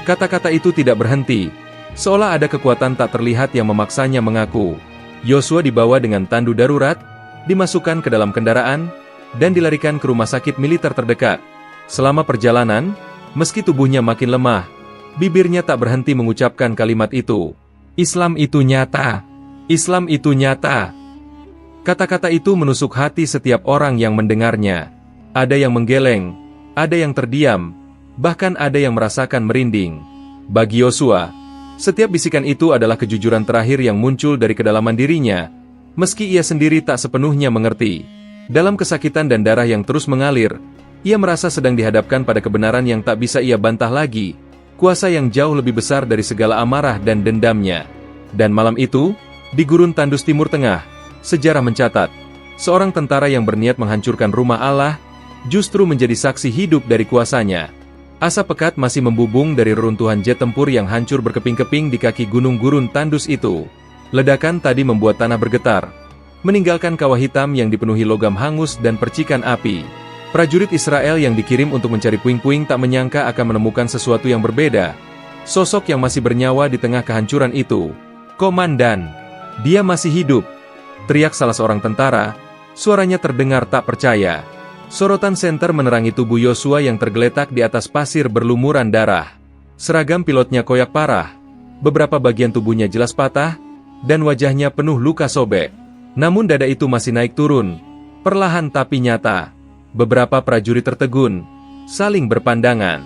A: Kata-kata itu tidak berhenti. Seolah ada kekuatan tak terlihat yang memaksanya mengaku. Yosua dibawa dengan tandu darurat, dimasukkan ke dalam kendaraan, dan dilarikan ke rumah sakit militer terdekat. Selama perjalanan, meski tubuhnya makin lemah, bibirnya tak berhenti mengucapkan kalimat itu. "Islam itu nyata! Islam itu nyata!" Kata-kata itu menusuk hati setiap orang yang mendengarnya. Ada yang menggeleng, ada yang terdiam, bahkan ada yang merasakan merinding. Bagi Yosua, setiap bisikan itu adalah kejujuran terakhir yang muncul dari kedalaman dirinya, meski ia sendiri tak sepenuhnya mengerti. Dalam kesakitan dan darah yang terus mengalir, ia merasa sedang dihadapkan pada kebenaran yang tak bisa ia bantah lagi, kuasa yang jauh lebih besar dari segala amarah dan dendamnya. Dan malam itu, di gurun Tandus Timur Tengah, sejarah mencatat, seorang tentara yang berniat menghancurkan rumah Allah, justru menjadi saksi hidup dari kuasanya. Asap pekat masih membubung dari reruntuhan jet tempur yang hancur berkeping-keping di kaki gunung gurun Tandus itu. Ledakan tadi membuat tanah bergetar, meninggalkan kawah hitam yang dipenuhi logam hangus dan percikan api. Prajurit Israel yang dikirim untuk mencari puing-puing tak menyangka akan menemukan sesuatu yang berbeda. Sosok yang masih bernyawa di tengah kehancuran itu. "Komandan, dia masih hidup!" teriak salah seorang tentara, suaranya terdengar tak percaya. Sorotan senter menerangi tubuh Yosua yang tergeletak di atas pasir berlumuran darah. Seragam pilotnya koyak parah, beberapa bagian tubuhnya jelas patah, dan wajahnya penuh luka sobek. Namun dada itu masih naik turun, perlahan tapi nyata. Beberapa prajurit tertegun, saling berpandangan.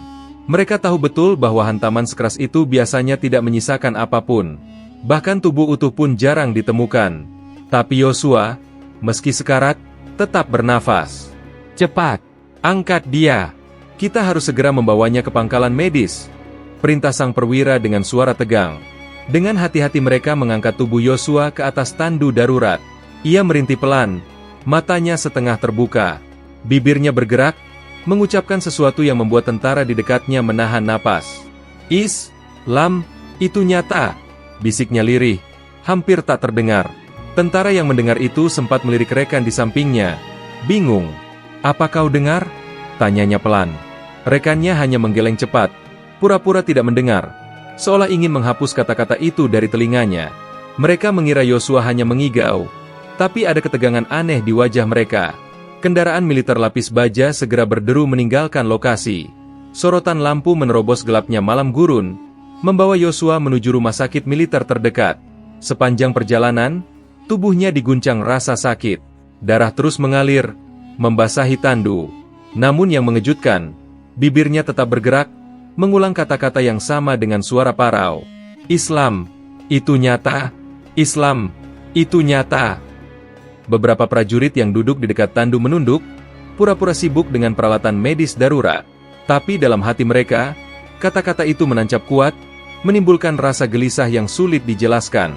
A: Mereka tahu betul bahwa hantaman sekeras itu biasanya tidak menyisakan apapun. Bahkan tubuh utuh pun jarang ditemukan. Tapi Yosua, meski sekarat, tetap bernafas. "Cepat, angkat dia. Kita harus segera membawanya ke pangkalan medis," perintah sang perwira dengan suara tegang. Dengan hati-hati mereka mengangkat tubuh Yosua ke atas tandu darurat. Ia merintih pelan, matanya setengah terbuka. Bibirnya bergerak, mengucapkan sesuatu yang membuat tentara di dekatnya menahan napas. "Islam, itu nyata," bisiknya lirih, hampir tak terdengar. Tentara yang mendengar itu sempat melirik rekan di sampingnya, bingung. "Apa kau dengar?" tanyanya pelan. Rekannya hanya menggeleng cepat, pura-pura tidak mendengar, seolah ingin menghapus kata-kata itu dari telinganya. Mereka mengira Yosua hanya mengigau, tapi ada ketegangan aneh di wajah mereka. Kendaraan militer lapis baja segera berderu meninggalkan lokasi. Sorotan lampu menerobos gelapnya malam gurun, membawa Yosua menuju rumah sakit militer terdekat. Sepanjang perjalanan, tubuhnya diguncang rasa sakit. Darah terus mengalir, membasahi tandu. Namun yang mengejutkan, bibirnya tetap bergerak, mengulang kata-kata yang sama dengan suara parau. "Islam, itu nyata! Islam, itu nyata!" Beberapa prajurit yang duduk di dekat tandu menunduk, pura-pura sibuk dengan peralatan medis darurat. Tapi dalam hati mereka, kata-kata itu menancap kuat, menimbulkan rasa gelisah yang sulit dijelaskan.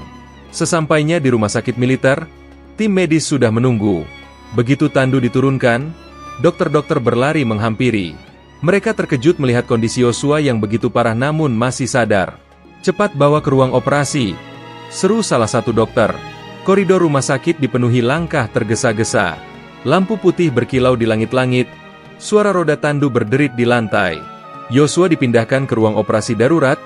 A: Sesampainya di rumah sakit militer, tim medis sudah menunggu. Begitu tandu diturunkan, dokter-dokter berlari menghampiri. Mereka terkejut melihat kondisi Yosua yang begitu parah namun masih sadar. "Cepat bawa ke ruang operasi," seru salah satu dokter. Koridor rumah sakit dipenuhi langkah tergesa-gesa. Lampu putih berkilau di langit-langit, suara roda tandu berderit di lantai. Yosua dipindahkan ke ruang operasi darurat,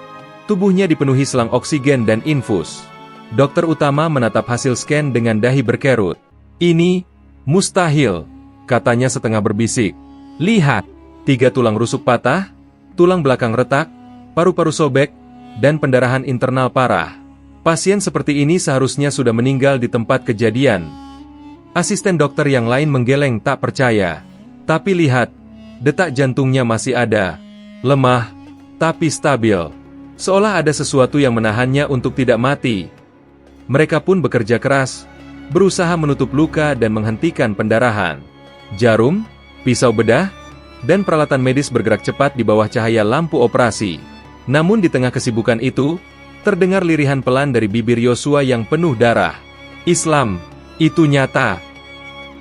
A: tubuhnya dipenuhi selang oksigen dan infus. Dokter utama menatap hasil scan dengan dahi berkerut. "Ini mustahil," katanya setengah berbisik. "Lihat, 3 tulang rusuk patah, tulang belakang retak, paru-paru sobek, dan pendarahan internal parah." Pasien seperti ini seharusnya sudah meninggal di tempat kejadian. Asisten dokter yang lain menggeleng tak percaya. Tapi lihat, detak jantungnya masih ada. Lemah, tapi stabil. Seolah ada sesuatu yang menahannya untuk tidak mati. Mereka pun bekerja keras, berusaha menutup luka dan menghentikan pendarahan. Jarum, pisau bedah, dan peralatan medis bergerak cepat di bawah cahaya lampu operasi. Namun di tengah kesibukan itu, terdengar lirihan pelan dari bibir Yosua yang penuh darah. Islam, itu nyata.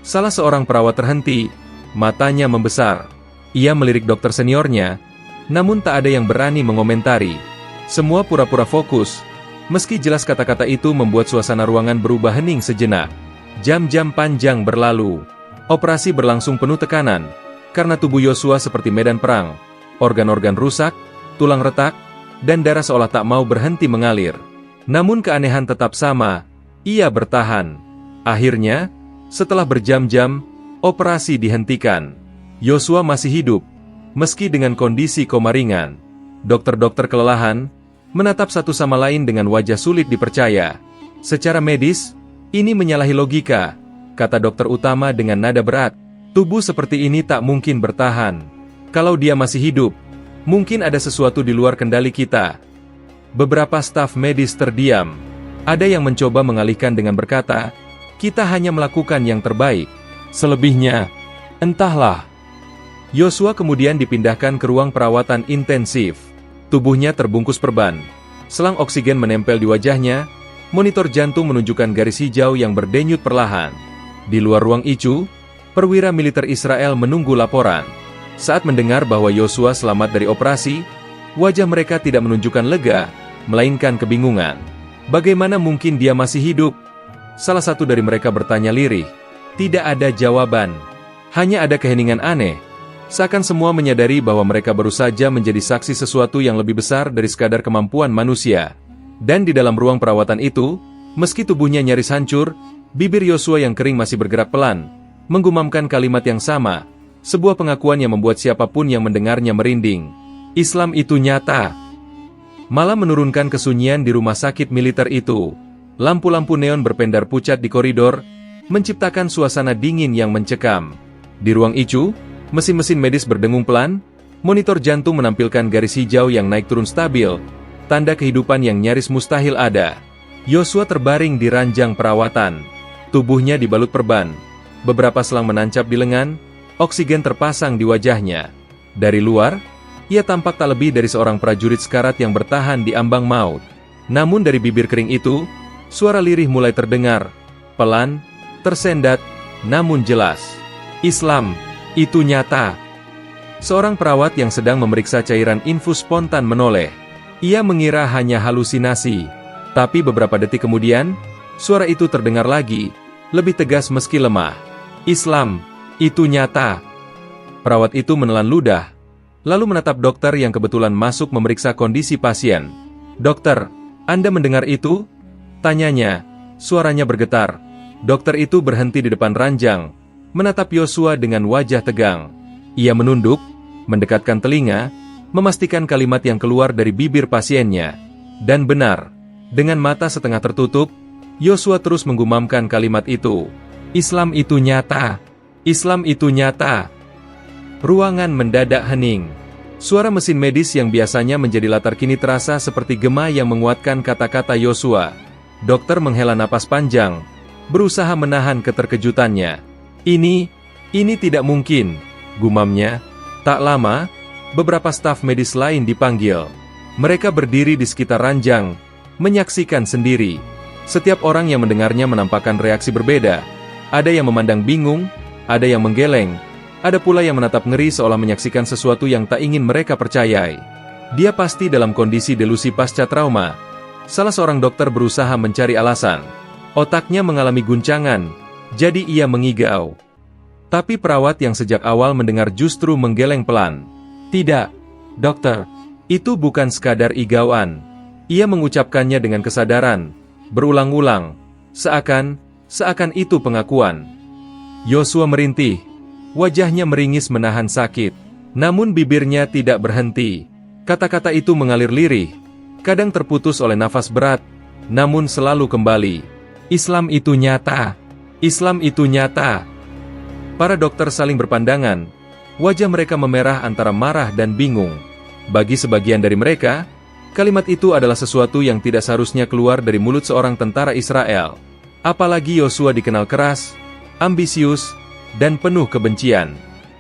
A: Salah seorang perawat terhenti, matanya membesar. Ia melirik dokter seniornya, namun tak ada yang berani mengomentari. Semua pura-pura fokus, meski jelas kata-kata itu membuat suasana ruangan berubah hening sejenak. Jam-jam panjang berlalu. Operasi berlangsung penuh tekanan, karena tubuh Yosua seperti medan perang. Organ-organ rusak, tulang retak, dan darah seolah tak mau berhenti mengalir. Namun keanehan tetap sama, ia bertahan. Akhirnya, setelah berjam-jam, operasi dihentikan. Yosua masih hidup, meski dengan kondisi koma ringan. Dokter-dokter kelelahan, menatap satu sama lain dengan wajah sulit dipercaya. Secara medis, ini menyalahi logika, kata dokter utama dengan nada berat. Tubuh seperti ini tak mungkin bertahan. Kalau dia masih hidup, mungkin ada sesuatu di luar kendali kita. Beberapa staf medis terdiam. Ada yang mencoba mengalihkan dengan berkata, kita hanya melakukan yang terbaik. Selebihnya, entahlah. Yosua kemudian dipindahkan ke ruang perawatan intensif. Tubuhnya terbungkus perban. Selang oksigen menempel di wajahnya, monitor jantung menunjukkan garis hijau yang berdenyut perlahan. Di luar ruang ICU, perwira militer Israel menunggu laporan. Saat mendengar bahwa Yosua selamat dari operasi, wajah mereka tidak menunjukkan lega, melainkan kebingungan. Bagaimana mungkin dia masih hidup? Salah satu dari mereka bertanya lirih. Tidak ada jawaban. Hanya ada keheningan aneh. Seakan semua menyadari bahwa mereka baru saja menjadi saksi sesuatu yang lebih besar dari sekadar kemampuan manusia. Dan di dalam ruang perawatan itu, meski tubuhnya nyaris hancur, bibir Yosua yang kering masih bergerak pelan, menggumamkan kalimat yang sama, sebuah pengakuan yang membuat siapapun yang mendengarnya merinding. Islam itu nyata. Malam menurunkan kesunyian di rumah sakit militer itu. Lampu-lampu neon berpendar pucat di koridor, menciptakan suasana dingin yang mencekam. Di ruang ICU, mesin-mesin medis berdengung pelan, monitor jantung menampilkan garis hijau yang naik turun stabil, tanda kehidupan yang nyaris mustahil ada. Yosua terbaring di ranjang perawatan. Tubuhnya dibalut perban. Beberapa selang menancap di lengan, oksigen terpasang di wajahnya. Dari luar, ia tampak tak lebih dari seorang prajurit sekarat yang bertahan di ambang maut. Namun dari bibir kering itu, suara lirih mulai terdengar. Pelan, tersendat, namun jelas. Islam, itu nyata. Seorang perawat yang sedang memeriksa cairan infus spontan menoleh. Ia mengira hanya halusinasi. Tapi beberapa detik kemudian, suara itu terdengar lagi, lebih tegas meski lemah. Islam, itu nyata. Perawat itu menelan ludah, lalu menatap dokter yang kebetulan masuk memeriksa kondisi pasien. Dokter, Anda mendengar itu? Tanyanya, suaranya bergetar. Dokter itu berhenti di depan ranjang, menatap Yosua dengan wajah tegang. Ia menunduk, mendekatkan telinga, memastikan kalimat yang keluar dari bibir pasiennya. Dan benar, dengan mata setengah tertutup, Yosua terus menggumamkan kalimat itu. Islam itu nyata. Islam itu nyata. Ruangan mendadak hening. Suara mesin medis yang biasanya menjadi latar kini terasa seperti gema yang menguatkan kata-kata Yosua. Dokter menghela napas panjang, berusaha menahan keterkejutannya. Ini tidak mungkin, gumamnya. Tak lama, beberapa staf medis lain dipanggil. Mereka berdiri di sekitar ranjang, menyaksikan sendiri. Setiap orang yang mendengarnya menampakkan reaksi berbeda. Ada yang memandang bingung, ada yang menggeleng, ada pula yang menatap ngeri seolah menyaksikan sesuatu yang tak ingin mereka percayai. Dia pasti dalam kondisi delusi pasca trauma. Salah seorang dokter berusaha mencari alasan. Otaknya mengalami guncangan. Jadi ia mengigau. Tapi perawat yang sejak awal mendengar justru menggeleng pelan. Tidak, dokter, itu bukan sekadar igauan. Ia mengucapkannya dengan kesadaran, berulang-ulang, seakan itu pengakuan. Yosua merintih, wajahnya meringis menahan sakit. Namun bibirnya tidak berhenti. Kata-kata itu mengalir lirih, kadang terputus oleh nafas berat, namun selalu kembali. Islam itu nyata. Islam itu nyata. Para dokter saling berpandangan. Wajah mereka memerah antara marah dan bingung. Bagi sebagian dari mereka, kalimat itu adalah sesuatu yang tidak seharusnya keluar dari mulut seorang tentara Israel. Apalagi Yosua dikenal keras, ambisius, dan penuh kebencian.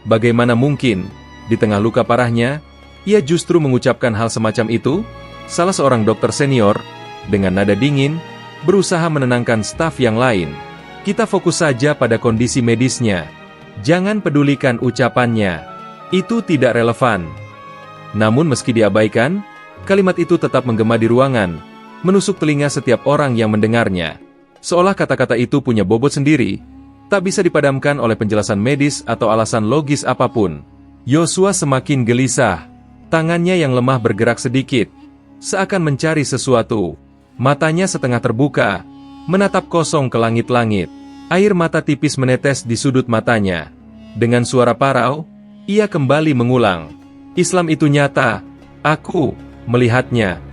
A: Bagaimana mungkin, di tengah luka parahnya, ia justru mengucapkan hal semacam itu? Salah seorang dokter senior, dengan nada dingin, berusaha menenangkan staf yang lain. Kita fokus saja pada kondisi medisnya. Jangan pedulikan ucapannya. Itu tidak relevan. Namun meski diabaikan, kalimat itu tetap menggema di ruangan, menusuk telinga setiap orang yang mendengarnya. Seolah kata-kata itu punya bobot sendiri, tak bisa dipadamkan oleh penjelasan medis atau alasan logis apapun. Yosua semakin gelisah. Tangannya yang lemah bergerak sedikit, seakan mencari sesuatu. Matanya setengah terbuka, menatap kosong ke langit-langit. Air mata tipis menetes di sudut matanya. Dengan suara parau, ia kembali mengulang, Islam itu nyata, aku melihatnya.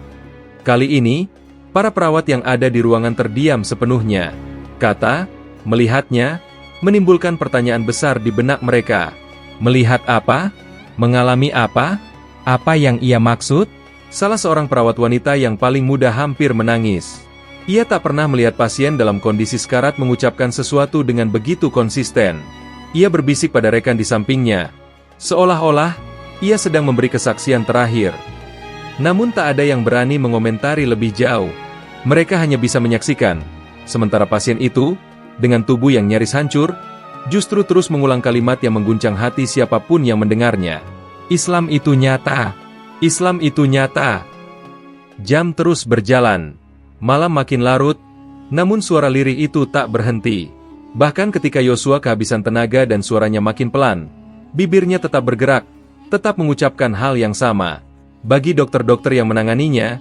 A: Kali ini, para perawat yang ada di ruangan terdiam sepenuhnya. Kata, melihatnya, menimbulkan pertanyaan besar di benak mereka. Melihat apa? Mengalami apa? Apa yang ia maksud? Salah seorang perawat wanita yang paling muda hampir menangis. Ia tak pernah melihat pasien dalam kondisi sekarat mengucapkan sesuatu dengan begitu konsisten. Ia berbisik pada rekan di sampingnya, seolah-olah ia sedang memberi kesaksian terakhir. Namun tak ada yang berani mengomentari lebih jauh. Mereka hanya bisa menyaksikan, sementara pasien itu, dengan tubuh yang nyaris hancur, justru terus mengulang kalimat yang mengguncang hati siapapun yang mendengarnya. Islam itu nyata. Islam itu nyata. Jam terus berjalan. Malam makin larut, namun suara lirih itu tak berhenti. Bahkan ketika Yosua kehabisan tenaga dan suaranya makin pelan, bibirnya tetap bergerak, tetap mengucapkan hal yang sama. Bagi dokter-dokter yang menanganinya,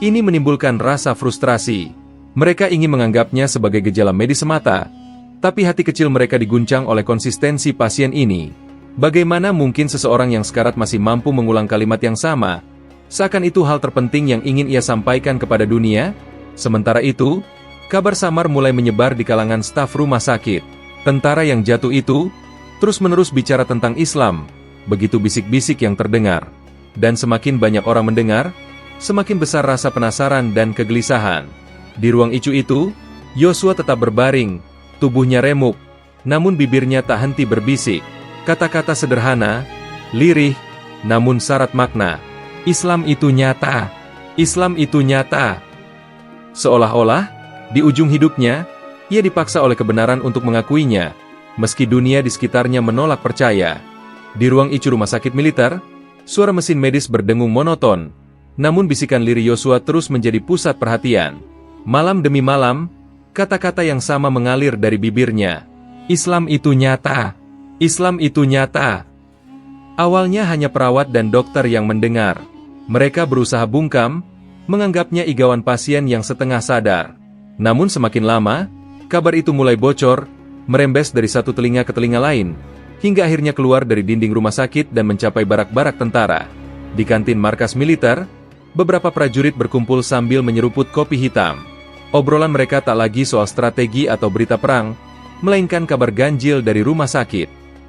A: ini menimbulkan rasa frustrasi. Mereka ingin menganggapnya sebagai gejala medis semata, tapi hati kecil mereka diguncang oleh konsistensi pasien ini. Bagaimana mungkin seseorang yang sekarat masih mampu mengulang kalimat yang sama? Seakan itu hal terpenting yang ingin ia sampaikan kepada dunia? Sementara itu, kabar samar mulai menyebar di kalangan staf rumah sakit. Tentara yang jatuh itu, terus-menerus bicara tentang Islam, begitu bisik-bisik yang terdengar. Dan semakin banyak orang mendengar, semakin besar rasa penasaran dan kegelisahan. Di ruang icu itu, Yosua tetap berbaring, tubuhnya remuk, namun bibirnya tak henti berbisik. Kata-kata sederhana, lirih, namun syarat makna. Islam itu nyata. Islam itu nyata. Seolah-olah, di ujung hidupnya, ia dipaksa oleh kebenaran untuk mengakuinya, meski dunia di sekitarnya menolak percaya. Di ruang icu rumah sakit militer, suara mesin medis berdengung monoton, namun bisikan lirih Yosua terus menjadi pusat perhatian. Malam demi malam, kata-kata yang sama mengalir dari bibirnya. Islam itu nyata. Islam itu nyata. Awalnya hanya perawat dan dokter yang mendengar. Mereka berusaha bungkam, menganggapnya igauan pasien yang setengah sadar. Namun semakin lama, kabar itu mulai bocor, merembes dari satu telinga ke telinga lain, hingga akhirnya keluar dari dinding rumah sakit dan mencapai barak-barak tentara. Di kantin markas militer, beberapa prajurit berkumpul sambil menyeruput kopi hitam. Obrolan mereka tak lagi soal strategi atau berita perang, melainkan kabar ganjil dari rumah sakit.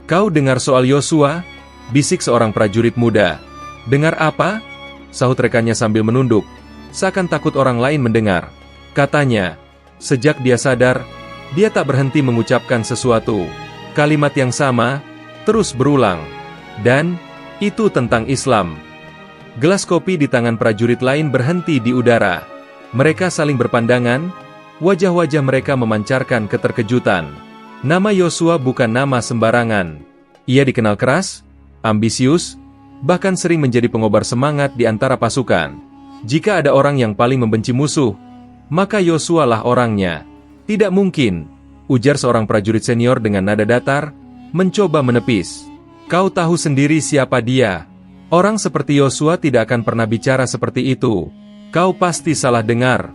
A: Kau dengar soal Yosua? Bisik seorang prajurit muda. Dengar apa? Sahut rekannya sambil menunduk, seakan takut orang lain mendengar. Katanya, sejak dia sadar, dia tak berhenti mengucapkan sesuatu. Kalimat yang sama, terus berulang. Dan, itu tentang Islam. Gelas kopi di tangan prajurit lain berhenti di udara. Mereka saling berpandangan, wajah-wajah mereka memancarkan keterkejutan. Nama Yosua bukan nama sembarangan. Ia dikenal keras, ambisius, bahkan sering menjadi pengobar semangat di antara pasukan. Jika ada orang yang paling membenci musuh, maka Yosua lah orangnya. Tidak mungkin, ujar seorang prajurit senior dengan nada datar, mencoba menepis. Kau tahu sendiri siapa dia. Orang seperti Yosua tidak akan pernah bicara seperti itu. Kau pasti salah dengar.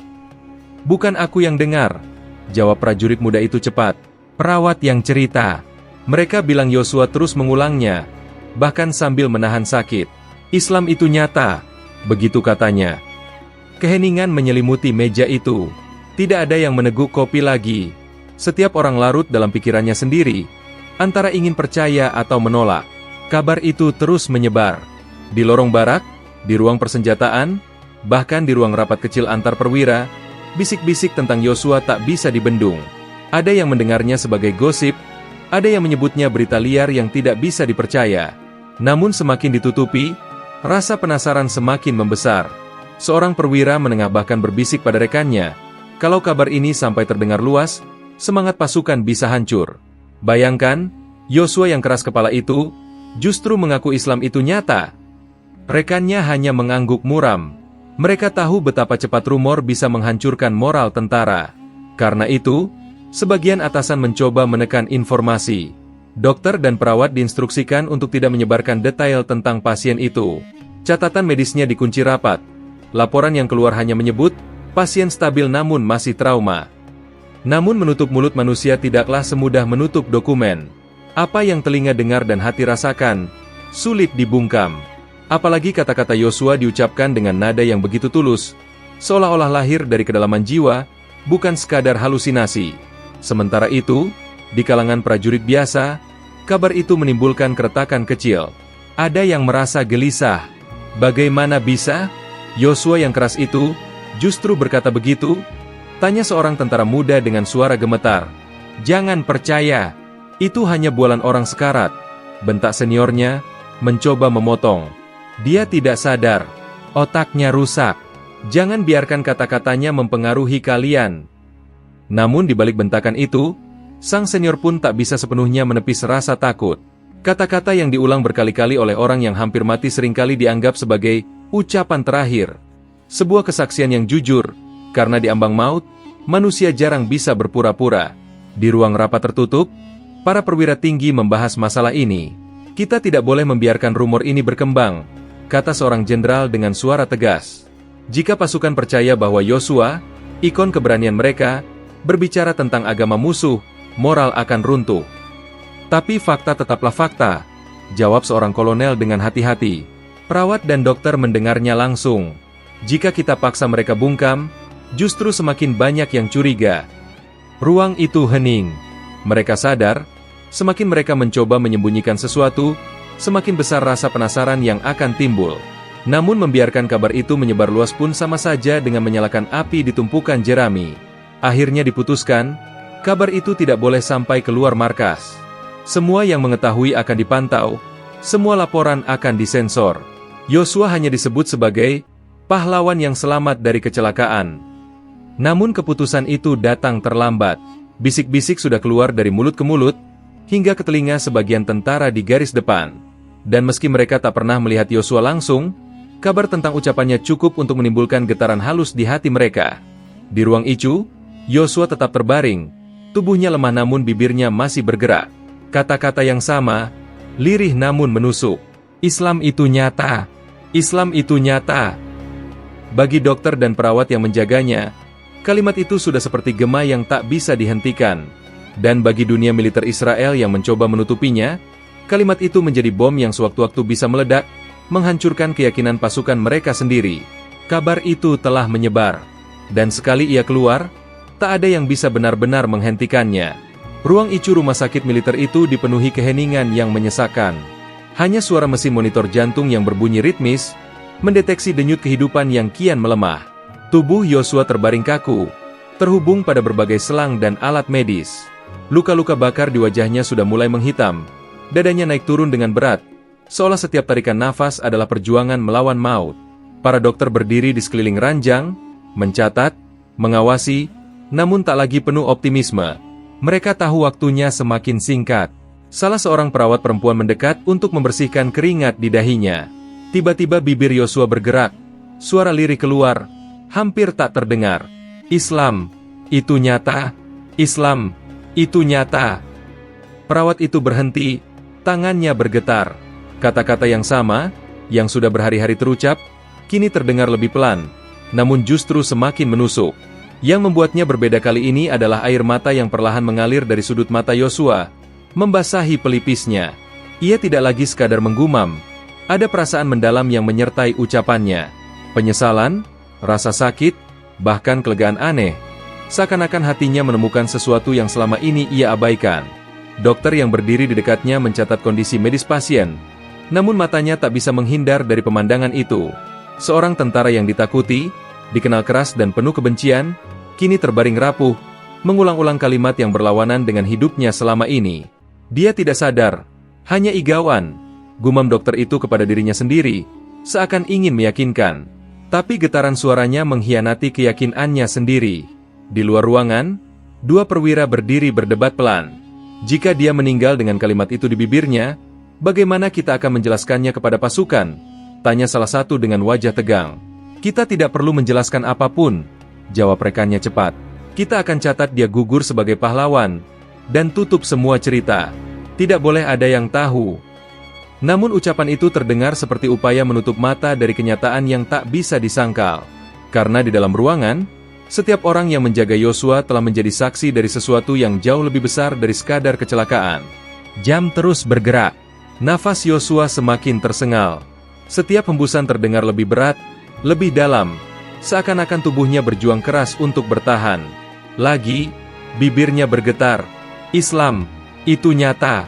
A: Bukan aku yang dengar, jawab prajurit muda itu cepat. Perawat yang cerita. Mereka bilang Yosua terus mengulangnya, bahkan sambil menahan sakit. Islam itu nyata, begitu katanya. Keheningan menyelimuti meja itu. Tidak ada yang meneguk kopi lagi. Setiap orang larut dalam pikirannya sendiri, antara ingin percaya atau menolak. Kabar itu terus menyebar. Di lorong barak, di ruang persenjataan, bahkan di ruang rapat kecil antar perwira, bisik-bisik tentang Yosua tak bisa dibendung. Ada yang mendengarnya sebagai gosip, ada yang menyebutnya berita liar yang tidak bisa dipercaya. Namun semakin ditutupi, rasa penasaran semakin membesar. Seorang perwira menengah bahkan berbisik pada rekannya, kalau kabar ini sampai terdengar luas, semangat pasukan bisa hancur. Bayangkan, Yosua yang keras kepala itu, justru mengaku Islam itu nyata. Rekannya hanya mengangguk muram. Mereka tahu betapa cepat rumor bisa menghancurkan moral tentara. Karena itu, sebagian atasan mencoba menekan informasi. Dokter dan perawat diinstruksikan untuk tidak menyebarkan detail tentang pasien itu. Catatan medisnya dikunci rapat. Laporan yang keluar hanya menyebut, pasien stabil namun masih trauma. Namun menutup mulut manusia tidaklah semudah menutup dokumen. Apa yang telinga dengar dan hati rasakan, sulit dibungkam. Apalagi kata-kata Yosua diucapkan dengan nada yang begitu tulus, seolah-olah lahir dari kedalaman jiwa, bukan sekadar halusinasi. Sementara itu, di kalangan prajurit biasa, kabar itu menimbulkan keretakan kecil. Ada yang merasa gelisah. Bagaimana bisa? Yosua yang keras itu, justru berkata begitu? Tanya seorang tentara muda dengan suara gemetar. Jangan percaya, itu hanya bualan orang sekarat. Bentak seniornya, mencoba memotong. Dia tidak sadar, otaknya rusak. Jangan biarkan kata-katanya mempengaruhi kalian. Namun di balik bentakan itu, sang senior pun tak bisa sepenuhnya menepis rasa takut. Kata-kata yang diulang berkali-kali oleh orang yang hampir mati seringkali dianggap sebagai ucapan terakhir. Sebuah kesaksian yang jujur, karena di ambang maut, manusia jarang bisa berpura-pura. Di ruang rapat tertutup, para perwira tinggi membahas masalah ini. Kita tidak boleh membiarkan rumor ini berkembang, kata seorang jenderal dengan suara tegas. Jika pasukan percaya bahwa Yosua, ikon keberanian mereka, berbicara tentang agama musuh, moral akan runtuh. Tapi fakta tetaplah fakta, jawab seorang kolonel dengan hati-hati. Perawat dan dokter mendengarnya langsung. Jika kita paksa mereka bungkam, justru semakin banyak yang curiga. Ruang itu hening. Mereka sadar, semakin mereka mencoba menyembunyikan sesuatu, semakin besar rasa penasaran yang akan timbul. Namun membiarkan kabar itu menyebar luas pun sama saja dengan menyalakan api di tumpukan jerami. Akhirnya diputuskan, kabar itu tidak boleh sampai keluar markas. Semua yang mengetahui akan dipantau, semua laporan akan disensor. Yosua hanya disebut sebagai pahlawan yang selamat dari kecelakaan. Namun keputusan itu datang terlambat. Bisik-bisik sudah keluar dari mulut ke mulut, hingga ke telinga sebagian tentara di garis depan. Dan meski mereka tak pernah melihat Yosua langsung, kabar tentang ucapannya cukup untuk menimbulkan getaran halus di hati mereka. Di ruang icu, Yosua tetap terbaring, tubuhnya lemah namun bibirnya masih bergerak. Kata-kata yang sama, lirih namun menusuk. Islam itu nyata. Islam itu nyata. Bagi dokter dan perawat yang menjaganya, kalimat itu sudah seperti gema yang tak bisa dihentikan. Dan bagi dunia militer Israel yang mencoba menutupinya, kalimat itu menjadi bom yang sewaktu-waktu bisa meledak, menghancurkan keyakinan pasukan mereka sendiri. Kabar itu telah menyebar. Dan sekali ia keluar, tak ada yang bisa benar-benar menghentikannya. Ruang icu rumah sakit militer itu dipenuhi keheningan yang menyesakkan. Hanya suara mesin monitor jantung yang berbunyi ritmis, mendeteksi denyut kehidupan yang kian melemah. Tubuh Yosua terbaring kaku, terhubung pada berbagai selang dan alat medis. Luka-luka bakar di wajahnya sudah mulai menghitam, dadanya naik turun dengan berat, seolah setiap tarikan nafas adalah perjuangan melawan maut. Para dokter berdiri di sekeliling ranjang, mencatat, mengawasi, namun tak lagi penuh optimisme. Mereka tahu waktunya semakin singkat. Salah seorang perawat perempuan mendekat untuk membersihkan keringat di dahinya. Tiba-tiba bibir Yosua bergerak. Suara lirih keluar, hampir tak terdengar. Islam, itu nyata. Islam, itu nyata. Perawat itu berhenti, tangannya bergetar. Kata-kata yang sama, yang sudah berhari-hari terucap, kini terdengar lebih pelan, namun justru semakin menusuk. Yang membuatnya berbeda kali ini adalah air mata yang perlahan mengalir dari sudut mata Yosua, membasahi pelipisnya. Ia tidak lagi sekadar menggumam, ada perasaan mendalam yang menyertai ucapannya. Penyesalan, rasa sakit, bahkan kelegaan aneh. Seakan-akan hatinya menemukan sesuatu yang selama ini ia abaikan. Dokter yang berdiri di dekatnya mencatat kondisi medis pasien, namun matanya tak bisa menghindar dari pemandangan itu. Seorang tentara yang ditakuti, dikenal keras dan penuh kebencian, kini terbaring rapuh, mengulang-ulang kalimat yang berlawanan dengan hidupnya selama ini. Dia tidak sadar, hanya igauan, gumam dokter itu kepada dirinya sendiri, seakan ingin meyakinkan. Tapi getaran suaranya mengkhianati keyakinannya sendiri. Di luar ruangan, dua perwira berdiri berdebat pelan. Jika dia meninggal dengan kalimat itu di bibirnya, bagaimana kita akan menjelaskannya kepada pasukan? Tanya salah satu dengan wajah tegang. Kita tidak perlu menjelaskan apapun, jawab rekannya cepat. Kita akan catat dia gugur sebagai pahlawan, dan tutup semua cerita. Tidak boleh ada yang tahu. Namun ucapan itu terdengar seperti upaya menutup mata dari kenyataan yang tak bisa disangkal. Karena di dalam ruangan, setiap orang yang menjaga Yosua telah menjadi saksi dari sesuatu yang jauh lebih besar dari sekadar kecelakaan. Jam terus bergerak. Nafas Yosua semakin tersengal. Setiap hembusan terdengar lebih berat, lebih dalam, seakan-akan tubuhnya berjuang keras untuk bertahan. Lagi, bibirnya bergetar. Islam, itu nyata.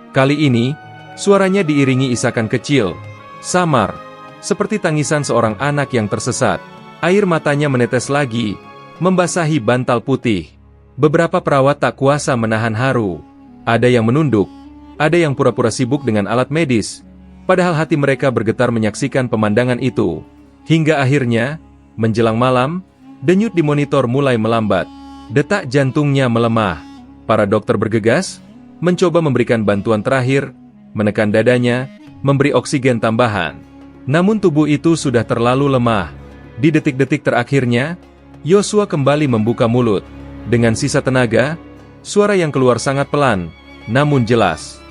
A: Kali ini, suaranya diiringi isakan kecil, samar, seperti tangisan seorang anak yang tersesat. Air matanya menetes lagi, membasahi bantal putih. Beberapa perawat tak kuasa menahan haru. Ada yang menunduk, ada yang pura-pura sibuk dengan alat medis. Padahal hati mereka bergetar menyaksikan pemandangan itu. Hingga akhirnya, menjelang malam, denyut di monitor mulai melambat. Detak jantungnya melemah. Para dokter bergegas, mencoba memberikan bantuan terakhir, menekan dadanya, memberi oksigen tambahan. Namun tubuh itu sudah terlalu lemah. Di detik-detik terakhirnya, Yosua kembali membuka mulut. Dengan sisa tenaga, suara yang keluar sangat pelan, namun jelas.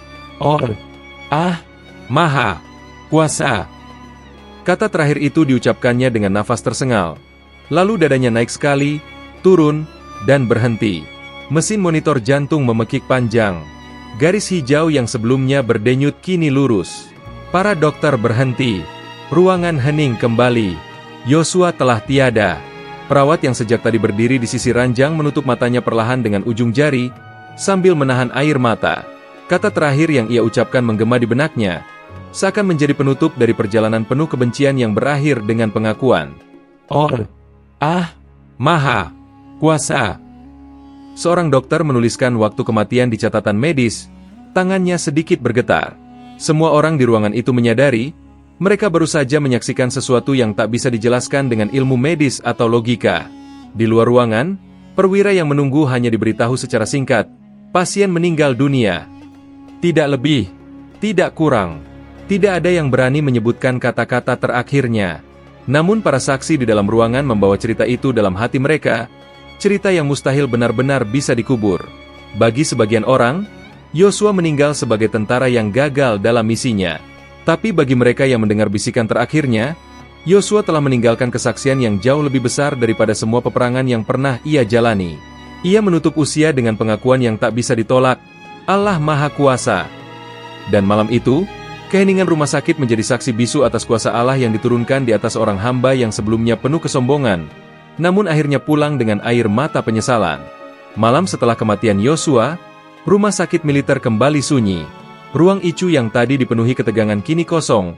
A: Maha Kuasa. Kata terakhir itu diucapkannya dengan nafas tersengal. Lalu dadanya naik sekali, turun, dan berhenti. Mesin monitor jantung memekik panjang. Garis hijau yang sebelumnya berdenyut kini lurus. Para dokter berhenti. Ruangan hening kembali. Yosua telah tiada. Perawat yang sejak tadi berdiri di sisi ranjang menutup matanya perlahan dengan ujung jari, sambil menahan air mata. Kata terakhir yang ia ucapkan menggema di benaknya, seakan menjadi penutup dari perjalanan penuh kebencian yang berakhir dengan pengakuan. Maha Kuasa. Seorang dokter menuliskan waktu kematian di catatan medis, tangannya sedikit bergetar. Semua orang di ruangan itu menyadari, mereka baru saja menyaksikan sesuatu yang tak bisa dijelaskan dengan ilmu medis atau logika. Di luar ruangan, perwira yang menunggu hanya diberitahu secara singkat, pasien meninggal dunia. Tidak lebih, tidak kurang. Tidak ada yang berani menyebutkan kata-kata terakhirnya. Namun para saksi di dalam ruangan membawa cerita itu dalam hati mereka, cerita yang mustahil benar-benar bisa dikubur. Bagi sebagian orang, Yosua meninggal sebagai tentara yang gagal dalam misinya. Tapi bagi mereka yang mendengar bisikan terakhirnya, Yosua telah meninggalkan kesaksian yang jauh lebih besar daripada semua peperangan yang pernah ia jalani. Ia menutup usia dengan pengakuan yang tak bisa ditolak, Allah Maha Kuasa. Dan malam itu, keheningan rumah sakit menjadi saksi bisu atas kuasa Allah yang diturunkan di atas orang hamba yang sebelumnya penuh kesombongan, namun akhirnya pulang dengan air mata penyesalan. Malam setelah kematian Yosua, rumah sakit militer kembali sunyi. Ruang ICU yang tadi dipenuhi ketegangan kini kosong,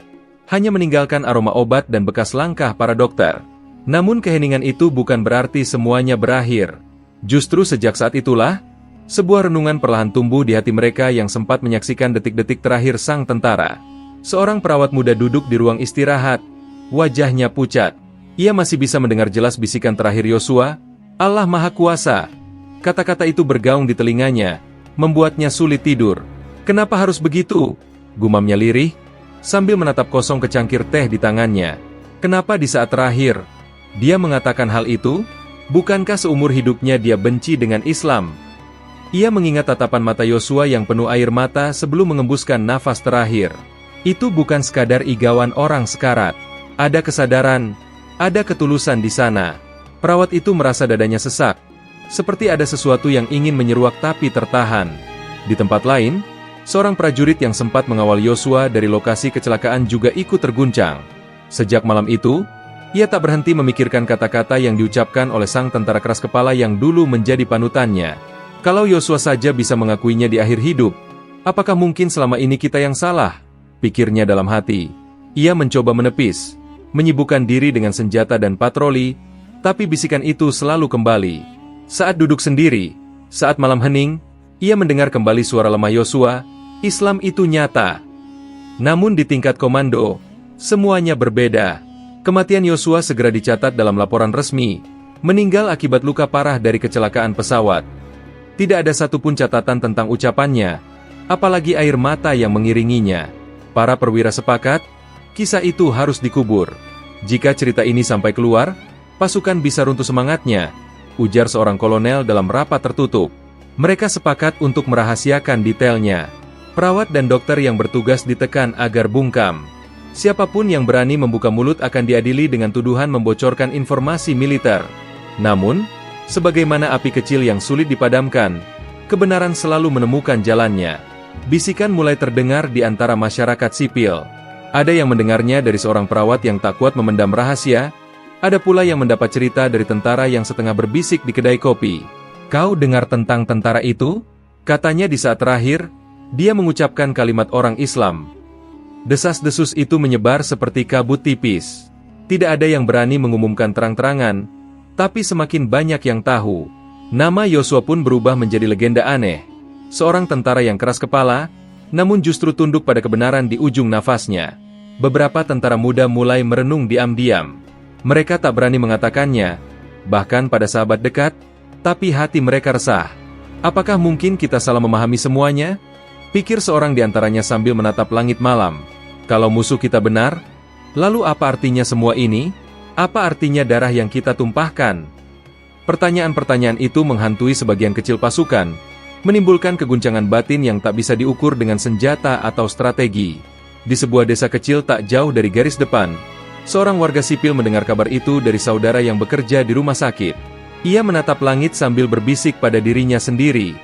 A: hanya meninggalkan aroma obat dan bekas langkah para dokter. Namun keheningan itu bukan berarti semuanya berakhir. Justru sejak saat itulah, sebuah renungan perlahan tumbuh di hati mereka yang sempat menyaksikan detik-detik terakhir sang tentara. Seorang perawat muda duduk di ruang istirahat, wajahnya pucat. Ia masih bisa mendengar jelas bisikan terakhir Yosua, Allah Maha Kuasa. Kata-kata itu bergaung di telinganya, membuatnya sulit tidur. Kenapa harus begitu? Gumamnya lirih, sambil menatap kosong kecangkir teh di tangannya. Kenapa di saat terakhir dia mengatakan hal itu? Bukankah seumur hidupnya dia benci dengan Islam? Ia mengingat tatapan mata Yosua yang penuh air mata sebelum mengembuskan nafas terakhir. Itu bukan sekadar igauan orang sekarat. Ada kesadaran, ada ketulusan di sana. Perawat itu merasa dadanya sesak, seperti ada sesuatu yang ingin menyeruak tapi tertahan. Di tempat lain, seorang prajurit yang sempat mengawal Yosua dari lokasi kecelakaan juga ikut terguncang. Sejak malam itu, Ia tak berhenti memikirkan kata-kata yang diucapkan oleh sang tentara keras kepala yang dulu menjadi panutannya. Kalau Yosua saja bisa mengakuinya di akhir hidup, apakah mungkin selama ini kita yang salah? Pikirnya dalam hati. Ia mencoba menepis, menyibukkan diri dengan senjata dan patroli, tapi bisikan itu selalu kembali. Saat duduk sendiri, saat malam hening, ia mendengar kembali suara lemah Yosua, Islam itu nyata. Namun di tingkat komando, semuanya berbeda. Kematian Yosua segera dicatat dalam laporan resmi, meninggal akibat luka parah dari kecelakaan pesawat. Tidak ada satupun catatan tentang ucapannya, apalagi air mata yang mengiringinya. Para perwira sepakat, kisah itu harus dikubur. Jika cerita ini sampai keluar, pasukan bisa runtuh semangatnya, ujar seorang kolonel dalam rapat tertutup. Mereka sepakat untuk merahasiakan detailnya. Perawat dan dokter yang bertugas ditekan agar bungkam. Siapapun yang berani membuka mulut akan diadili dengan tuduhan membocorkan informasi militer. Namun, sebagaimana api kecil yang sulit dipadamkan, kebenaran selalu menemukan jalannya. Bisikan mulai terdengar di antara masyarakat sipil. Ada yang mendengarnya dari seorang perawat yang tak kuat memendam rahasia, ada pula yang mendapat cerita dari tentara yang setengah berbisik di kedai kopi. "Kau dengar tentang tentara itu?" Katanya di saat terakhir, dia mengucapkan kalimat orang Islam. Desas-desus itu menyebar seperti kabut tipis. Tidak ada yang berani mengumumkan terang-terangan, tapi semakin banyak yang tahu. Nama Yosua pun berubah menjadi legenda aneh. Seorang tentara yang keras kepala, namun justru tunduk pada kebenaran di ujung nafasnya. Beberapa tentara muda mulai merenung diam-diam. Mereka tak berani mengatakannya, bahkan pada sahabat dekat, tapi hati mereka resah. Apakah mungkin kita salah memahami semuanya? Pikir seorang di antaranya sambil menatap langit malam. Kalau musuh kita benar, lalu apa artinya semua ini? Apa artinya darah yang kita tumpahkan? Pertanyaan-pertanyaan itu menghantui sebagian kecil pasukan, menimbulkan keguncangan batin yang tak bisa diukur dengan senjata atau strategi. Di sebuah desa kecil tak jauh dari garis depan, seorang warga sipil mendengar kabar itu dari saudara yang bekerja di rumah sakit. Ia menatap langit sambil berbisik pada dirinya sendiri.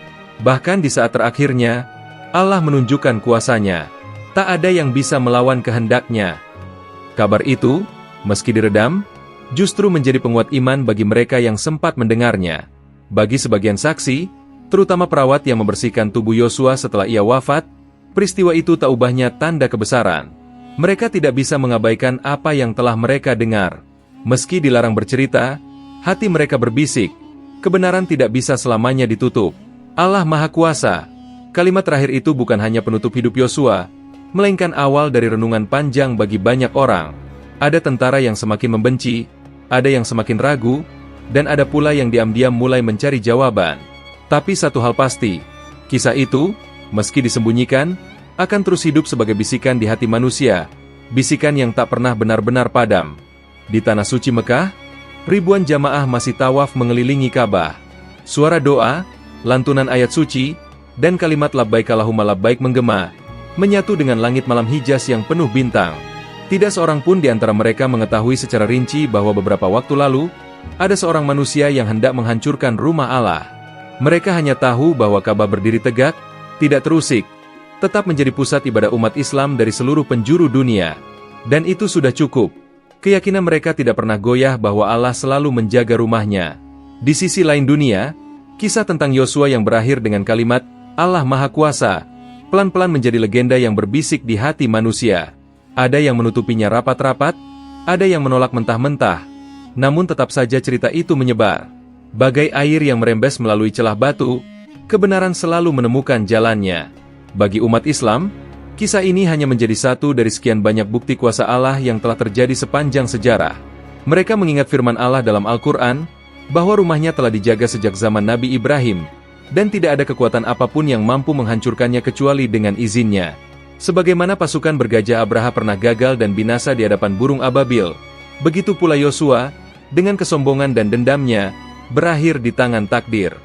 A: Bahkan di saat terakhirnya, Allah menunjukkan kuasanya. Tak ada yang bisa melawan kehendaknya. Kabar itu, meski diredam, justru menjadi penguat iman bagi mereka yang sempat mendengarnya. Bagi sebagian saksi, terutama perawat yang membersihkan tubuh Yosua setelah ia wafat, peristiwa itu tak ubahnya tanda kebesaran. Mereka tidak bisa mengabaikan apa yang telah mereka dengar. Meski dilarang bercerita, hati mereka berbisik, kebenaran tidak bisa selamanya ditutup. Allah Maha Kuasa. Kalimat terakhir itu bukan hanya penutup hidup Yosua, melainkan awal dari renungan panjang bagi banyak orang. Ada tentara yang semakin membenci, ada yang semakin ragu, dan ada pula yang diam-diam mulai mencari jawaban. Tapi satu hal pasti, kisah itu, meski disembunyikan, akan terus hidup sebagai bisikan di hati manusia, bisikan yang tak pernah benar-benar padam. Di Tanah Suci Mekah, ribuan jamaah masih tawaf mengelilingi Ka'bah. Suara doa, lantunan ayat suci, dan kalimat labbaik Allahumma labbaik menggema, menyatu dengan langit malam Hijaz yang penuh bintang. Tidak seorang pun di antara mereka mengetahui secara rinci bahwa beberapa waktu lalu, ada seorang manusia yang hendak menghancurkan rumah Allah. Mereka hanya tahu bahwa Ka'bah berdiri tegak, tidak terusik, tetap menjadi pusat ibadah umat Islam dari seluruh penjuru dunia. Dan itu sudah cukup. Keyakinan mereka tidak pernah goyah bahwa Allah selalu menjaga rumahnya. Di sisi lain dunia, kisah tentang Yosua yang berakhir dengan kalimat, Allah Maha Kuasa, pelan-pelan menjadi legenda yang berbisik di hati manusia. Ada yang menutupinya rapat-rapat, ada yang menolak mentah-mentah, namun tetap saja cerita itu menyebar. Bagai air yang merembes melalui celah batu, kebenaran selalu menemukan jalannya. Bagi umat Islam, kisah ini hanya menjadi satu dari sekian banyak bukti kuasa Allah yang telah terjadi sepanjang sejarah. Mereka mengingat firman Allah dalam Al-Quran, bahwa rumahnya telah dijaga sejak zaman Nabi Ibrahim, dan tidak ada kekuatan apapun yang mampu menghancurkannya kecuali dengan izinnya. Sebagaimana pasukan bergajah Abraha pernah gagal dan binasa di hadapan burung ababil, begitu pula Yosua, dengan kesombongan dan dendamnya, berakhir di tangan takdir.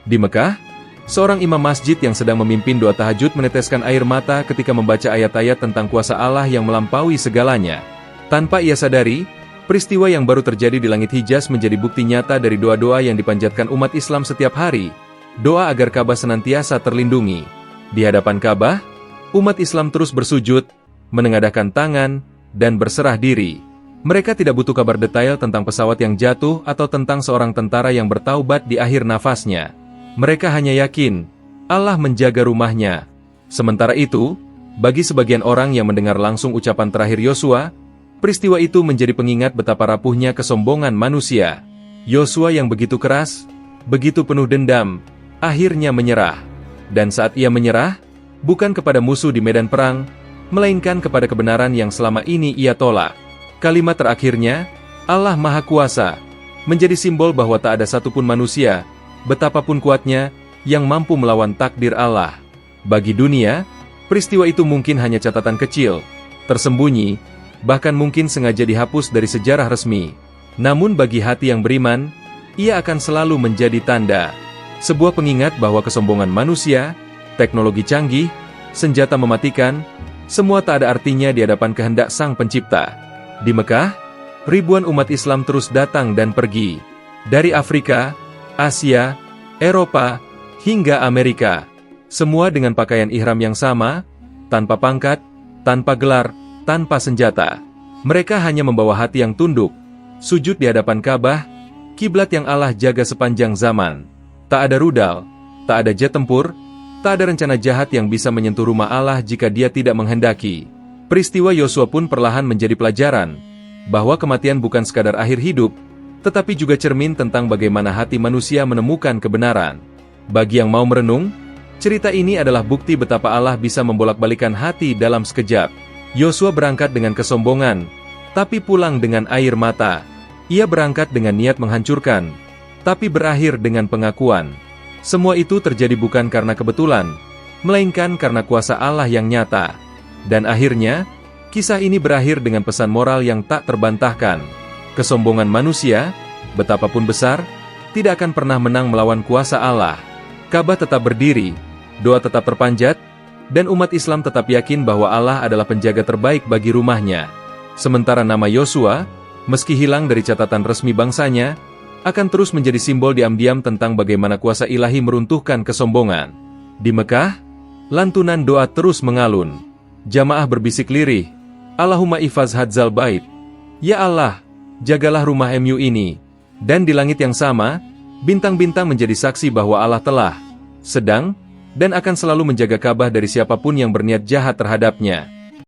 A: Di Mekah, seorang imam masjid yang sedang memimpin doa tahajud meneteskan air mata ketika membaca ayat-ayat tentang kuasa Allah yang melampaui segalanya. Tanpa ia sadari, peristiwa yang baru terjadi di langit Hijaz menjadi bukti nyata dari doa-doa yang dipanjatkan umat Islam setiap hari. Doa agar Ka'bah senantiasa terlindungi. Di hadapan Ka'bah, umat Islam terus bersujud, menengadahkan tangan, dan berserah diri. Mereka tidak butuh kabar detail tentang pesawat yang jatuh atau tentang seorang tentara yang bertaubat di akhir nafasnya. Mereka hanya yakin Allah menjaga rumahnya. Sementara itu, bagi sebagian orang yang mendengar langsung ucapan terakhir Yosua, peristiwa itu menjadi pengingat betapa rapuhnya kesombongan manusia. Yosua yang begitu keras, begitu penuh dendam, akhirnya menyerah. Dan saat ia menyerah, bukan kepada musuh di medan perang, melainkan kepada kebenaran yang selama ini ia tolak. Kalimat terakhirnya, Allah Maha Kuasa, menjadi simbol bahwa tak ada satupun manusia, betapapun kuatnya, yang mampu melawan takdir Allah. Bagi dunia, peristiwa itu mungkin hanya catatan kecil, tersembunyi, bahkan mungkin sengaja dihapus dari sejarah resmi. Namun bagi hati yang beriman, ia akan selalu menjadi tanda. Sebuah pengingat bahwa kesombongan manusia, teknologi canggih, senjata mematikan, semua tak ada artinya di hadapan kehendak Sang Pencipta. Di Mekah, ribuan umat Islam terus datang dan pergi. Dari Afrika, Asia, Eropa, hingga Amerika. Semua dengan pakaian ihram yang sama, tanpa pangkat, tanpa gelar, tanpa senjata. Mereka hanya membawa hati yang tunduk, sujud di hadapan Ka'bah, kiblat yang Allah jaga sepanjang zaman. Tak ada rudal, tak ada jet tempur, tak ada rencana jahat yang bisa menyentuh rumah Allah jika Dia tidak menghendaki. Peristiwa Yosua pun perlahan menjadi pelajaran, bahwa kematian bukan sekadar akhir hidup, tetapi juga cermin tentang bagaimana hati manusia menemukan kebenaran. Bagi yang mau merenung, cerita ini adalah bukti betapa Allah bisa membolak-balikan hati dalam sekejap. Yosua berangkat dengan kesombongan, tapi pulang dengan air mata. Ia berangkat dengan niat menghancurkan, tapi berakhir dengan pengakuan. Semua itu terjadi bukan karena kebetulan, melainkan karena kuasa Allah yang nyata. Dan akhirnya, kisah ini berakhir dengan pesan moral yang tak terbantahkan. Kesombongan manusia, betapapun besar, tidak akan pernah menang melawan kuasa Allah. Ka'bah tetap berdiri, doa tetap terpanjat, dan umat Islam tetap yakin bahwa Allah adalah penjaga terbaik bagi rumahnya. Sementara nama Yosua, meski hilang dari catatan resmi bangsanya, akan terus menjadi simbol diam-diam tentang bagaimana kuasa ilahi meruntuhkan kesombongan. Di Mekah, lantunan doa terus mengalun. Jamaah berbisik lirih, Allahumma ifaz hadzal bait. Ya Allah, jagalah rumah MU ini. Dan di langit yang sama, bintang-bintang menjadi saksi bahwa Allah telah, sedang, dan akan selalu menjaga Ka'bah dari siapapun yang berniat jahat terhadapnya.